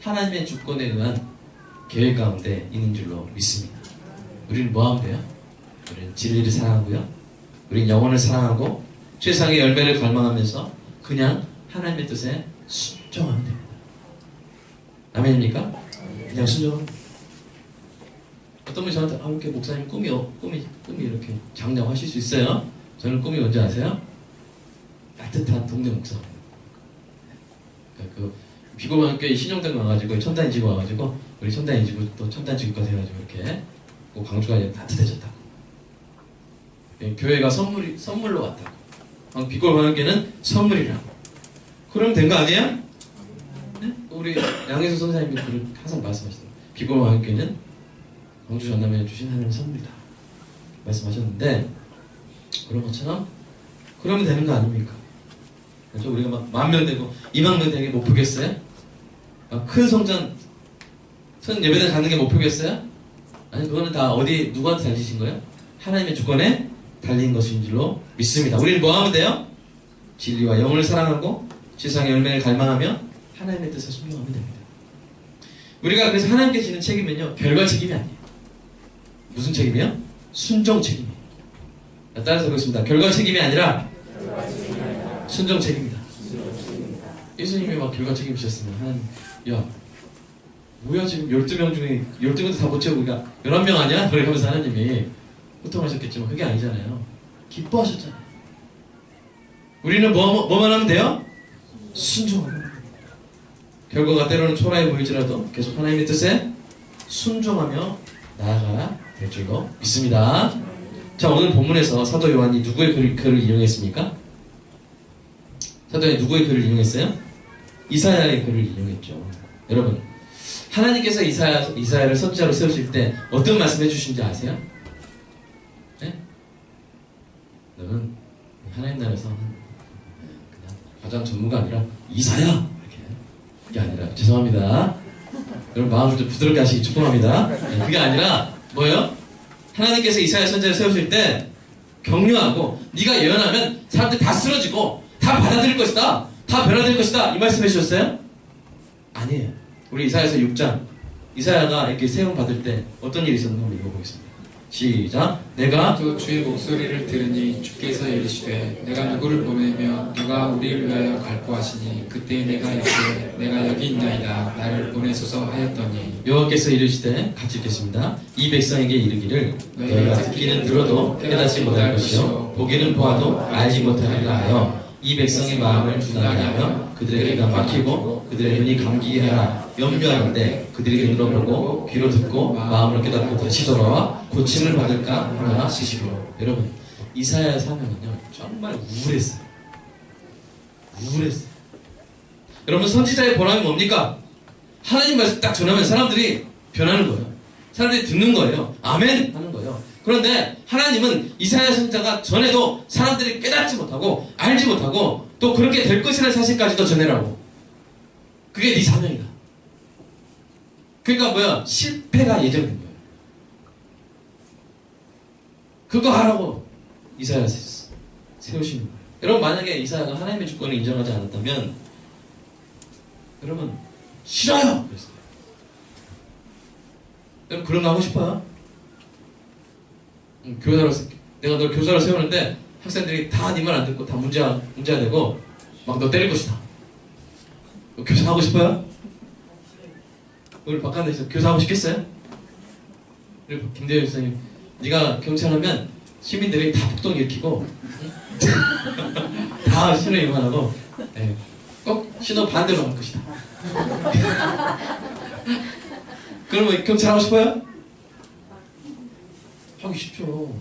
하나님의 주권에 의한 계획 가운데 있는 줄로 믿습니다. 우리는 뭐 하면 돼요? 우리는 진리를 사랑하고요. 우리는 영혼을 사랑하고 최상의 열매를 갈망하면서 그냥 하나님의 뜻에 순종하면 됩니다. 아멘입니까? 그냥 순종합니다. 어떤 분이 저한테 이렇게 목사님 꿈이 이렇게 장려하실 수 있어요? 저는 꿈이 뭔지 아세요? 따뜻한 동네 목사. 그러니까 그 비고만교회 신용당 와가지고 첨단 지구 와가지고 우리 첨단 지구 또 첨단 지구까지 해가지고 이렇게 그 광주가 이제 따뜻해졌다고. 교회가 선물로 왔다고. 비고만교회는 선물이라고. 그러면 된 거 아니야? 네? 우리 양혜수 선생님이 항상 말씀하시더라고요. 비고만교회는 광주 전남에 주신 하나님의 선물이다 말씀하셨는데, 그런 것처럼 그러면 되는 거 아닙니까? 그렇죠? 우리가 막 10,000명 되고 20,000명 되게 목표겠어요? 큰 성전 큰 예배당 가는 게 목표겠어요? 아니, 그거는 다 어디 누구한테 달리신 거예요? 하나님의 주권에 달린 것인 줄로 믿습니다. 우리는 뭐 하면 돼요? 진리와 영혼을 사랑하고 세상의 열매를 갈망하며 하나님의 뜻에 순종하면 됩니다. 우리가 그래서 하나님께 지는 책임은요, 결과 책임이 아니에요. 무슨 책임이에요? 순종 책임이에요. 따라서 보겠습니다. 결과 책임이 아니라 순종 책임이다. 예수님이 막 결과 책임이셨으면 하나님, 야 뭐야 지금 12명 중에 12명도 다 못 채우고 우리가 11명 아니야? 그러면서 하나님이 고통하셨겠지만 그게 아니잖아요. 기뻐하셨잖아요. 우리는 뭐만 하면 돼요? 순종하면 돼요. 결과가 때로는 초라해 보일지라도 계속 하나님의 뜻에 순종하며 나아가야 될 줄로 믿습니다. 자, 오늘 본문에서 사도 요한이 누구의 글을 이용했습니까? 사도 요한이 누구의 글을 이용했어요? 이사야의 글을 이용했죠. 여러분, 하나님께서 이사야를 선지자로 세우실 때 어떤 말씀 해주신지 아세요? 네? 너는 하나님 나라에서 그냥 가장 전문가 아니라 이사야! 이렇게. 그게 아니라, 죄송합니다. 여러분 마음을 좀 부드럽게 하시기 축복합니다. 네, 그게 아니라 뭐예요? 하나님께서 이사야 선지자를 세우실 때 격려하고 네가 예언하면 사람들 다 쓰러지고 다 받아들일 것이다. 다 변화될 것이다. 이 말씀 해주셨어요? 아니에요. 우리 이사야서 6장, 이사야가 이렇게 세움 받을 때 어떤 일이 있었는지 한번 읽어보겠습니다. 시작. 내가 또 주의 목소리를 들으니 주께서 이르시되 내가 누구를 보내며 누가 우리를 위하여 갈고 하시니 그때 내가 이르되 내가 여기 있나이다 나를 보내소서 하였더니 여호와께서 이르시되 같이 읽겠습니다. 이 백성에게 이르기를 너희가 듣기는 들어도 깨닫지 못할 것이요 보기는 보아도 알지 못하리라 하여 이 백성의 마음을 둔하게 하며 그들의 귀가 막히고 그들의 눈이 감기게 하라. 염려하는데 그들이 눈으로 보고 귀로 듣고 마음으로 깨닫고 다시 돌아와 고침을 받을까 하나 하시기로. 여러분, 이사야의 사명은요 정말 우울했어요. 우울했어요. 여러분, 선지자의 보람이 뭡니까? 하나님 말씀 딱 전하면 사람들이 변하는 거예요. 사람들이 듣는 거예요. 아멘 하는 거예요. 그런데 하나님은 이사야 선지자가 전에도 사람들이 깨닫지 못하고 알지 못하고 또 그렇게 될 것이라는 사실까지도 전해라고. 그게 네 사명이다. 그러니까 뭐야? 실패가 예정된 거예요. 그거 하라고 이사야 세우시는 거예요. 여러분, 만약에 이사야가 하나님의 주권을 인정하지 않았다면 여러분 싫어요 그랬어요. 여러분, 그런 거 하고 싶어요? 내가 널 교사로 세우는데 학생들이 다 네 말 안 듣고 다 문제가 되고 막 너 때릴 것이다. 너 교사 하고 싶어요? 우리 바깥에서 교사 하고 싶겠어요? 우리 김대현 교수님, 네가 경찰하면 시민들이 다 폭동 일으키고 다 신호 위반하고 꼭 신호 반대로 갈 것이다. 그러면 경찰 하고 싶어요? 하기 쉽죠.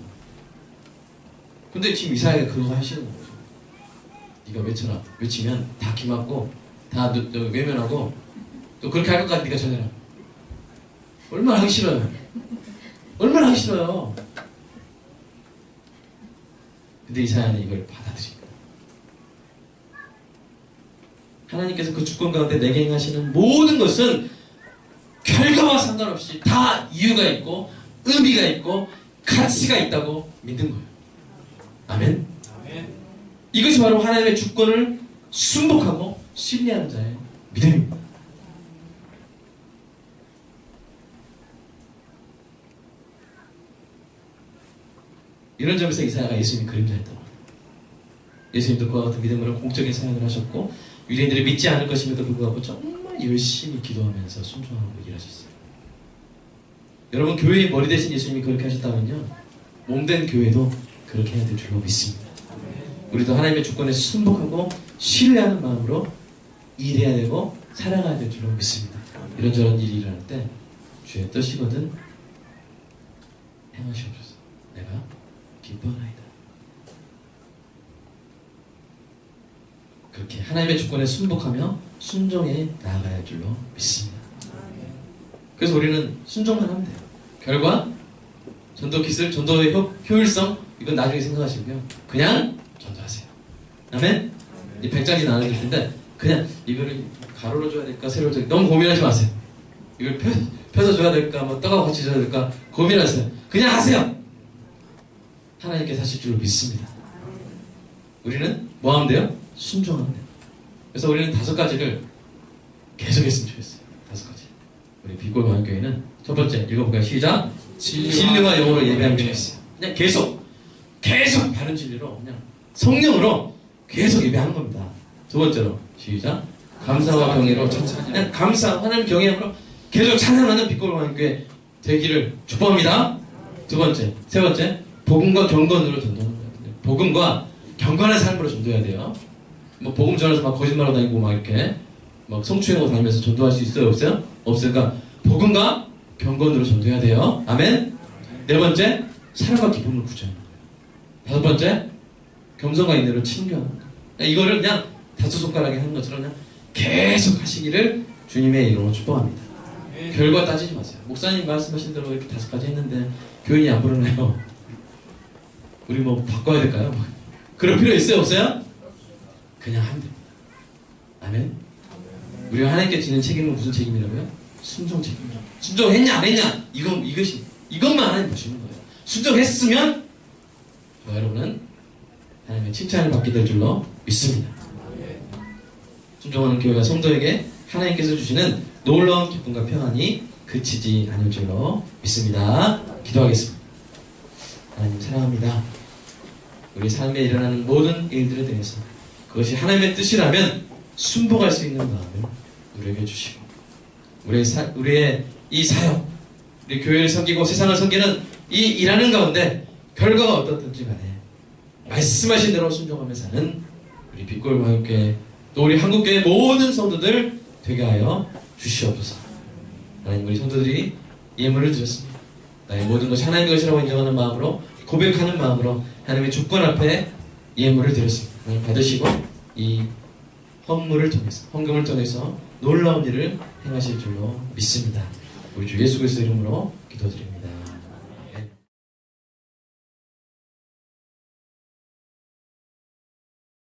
근데 지금 이사야가 그거 하시는 거죠. 네가 외쳐라. 외치면 다 기맞고 다 외면하고 또 그렇게 할 것까지 네가 전해라. 얼마나 하기 싫어요. 얼마나 하기 싫어요. 근데 이사야는 이걸 받아들입니다. 하나님께서 그 주권 가운데 내게 행하시는 모든 것은 결과와 상관없이 다 이유가 있고 의미가 있고 가치가 있다고 믿는 거예요. 아멘? 아멘. 이것이 바로 하나님의 주권을 순복하고 신뢰하는 자의 믿음입니다. 이런 점에서 이사야가 예수님이 그림자였던 거예요. 예수님도 그와 같은 믿음으로 공적인 사역을 하셨고 유대인들이 믿지 않을 것임에도 불구하고 정말 열심히 기도하면서 순종하고 일하셨어요. 여러분, 교회의 머리 대신 예수님이 그렇게 하셨다면요, 몸된 교회도 그렇게 해야 될 줄로 믿습니다. 우리도 하나님의 주권에 순복하고 신뢰하는 마음으로 일해야 되고 살아가야 될 줄로 믿습니다. 이런저런 일이 일어날 때 주의 뜻이거든 행하시옵소서. 내가 기뻐하나이다. 그렇게 하나님의 주권에 순복하며 순종해 나아가야 할 줄로 믿습니다. 그래서 우리는 순종만 하면 돼요. 결과, 전도 기술, 전도의 효율성, 이건 나중에 생각하시고요. 그냥 전도하세요. 아멘? 이 100짜리 나눠줄 텐데 그냥 이거를 가로로 줘야 될까 세로로 줘야 될까 너무 고민하지 마세요. 이걸 펴서 줘야 될까 뭐 떡하고 같이 줘야 될까 고민하세요. 그냥 하세요. 하나님께서 하실 줄로 믿습니다. 우리는 뭐 하면 돼요? 순종하면 돼요. 그래서 우리는 5가지를 계속 했으면 좋겠어요. 5가지. 우리 빛골 광교회는 첫 번째 읽어볼까요? 시작. 진리와 영으로 예배하면 좋겠어요. 그냥 계속 바른 진리로 그냥 성령으로 계속 예배하는 겁니다. 두 번째로 시작. 감사와 경외로 그냥 감사, 하나님 경외함으로 계속 찬양하는 빛골 광교회 되기를 축복합니다. 두 번째, 세 번째, 복음과 경건으로 전도하는 거예요. 복음과 경건한 삶으로 전도해야 돼요. 뭐 복음 전해서 막 거짓말하고 다니고 막 이렇게 막 성추행하고 다니면서 전도할 수 있어요? 없어요? 없으니까 복음과 경건으로 전도해야 돼요. 아멘. 네 번째, 사랑과 기쁨을 구제하는 거예요. 5번째, 겸손과 인내로 친교하는 거예요. 이거를 그냥 5손가락에 하는 것처럼 그냥 계속 하시기를 주님의 이름으로 축복합니다. 결과 따지지 마세요. 목사님 말씀하신 대로 이렇게 5가지 했는데 교인이 안 부르네요. 우리 뭐 바꿔야 될까요? 그럴 필요 있어요? 없어요? 그냥 하면 됩니다. 아멘. 우리가 하나님께 지는 책임은 무슨 책임이라고요? 순종 책임이요. 순종했냐 안 했냐? 이것만 하나님 보시는 거예요. 순종했으면 여러분은 하나님의 칭찬을 받게 될 줄로 믿습니다. 순종하는 교회가 성도에게 하나님께서 주시는 놀라운 기쁨과 평안이 그치지 않을 줄로 믿습니다. 기도하겠습니다. 하나님 사랑합니다. 우리 삶에 일어나는 모든 일들에 대해서 그것이 하나님의 뜻이라면 순복할 수 있는 마음을 우리에게 주시고 우리의 이 사역, 우리 교회를 섬기고 세상을 섬기는 이 일하는 가운데 결과가 어떻든지 간에 말씀하신 대로 순종하며 사는 우리 빛골 광교회 또 우리 한국교회 모든 성도들 되게 하여 주시옵소서. 하나님, 우리 성도들이 예물을 드렸습니다. 나의 모든 것이 하나님의 것이라고 인정하는 마음으로 고백하는 마음으로 하나님의 주권 앞에 예물을 드렸습니다. 하나님 받으시고 이 헌물을 통해서, 헌금을 통해서 놀라운 일을 행하실 줄로 믿습니다. 우리 주 예수 그리스도 이름으로 기도드립니다.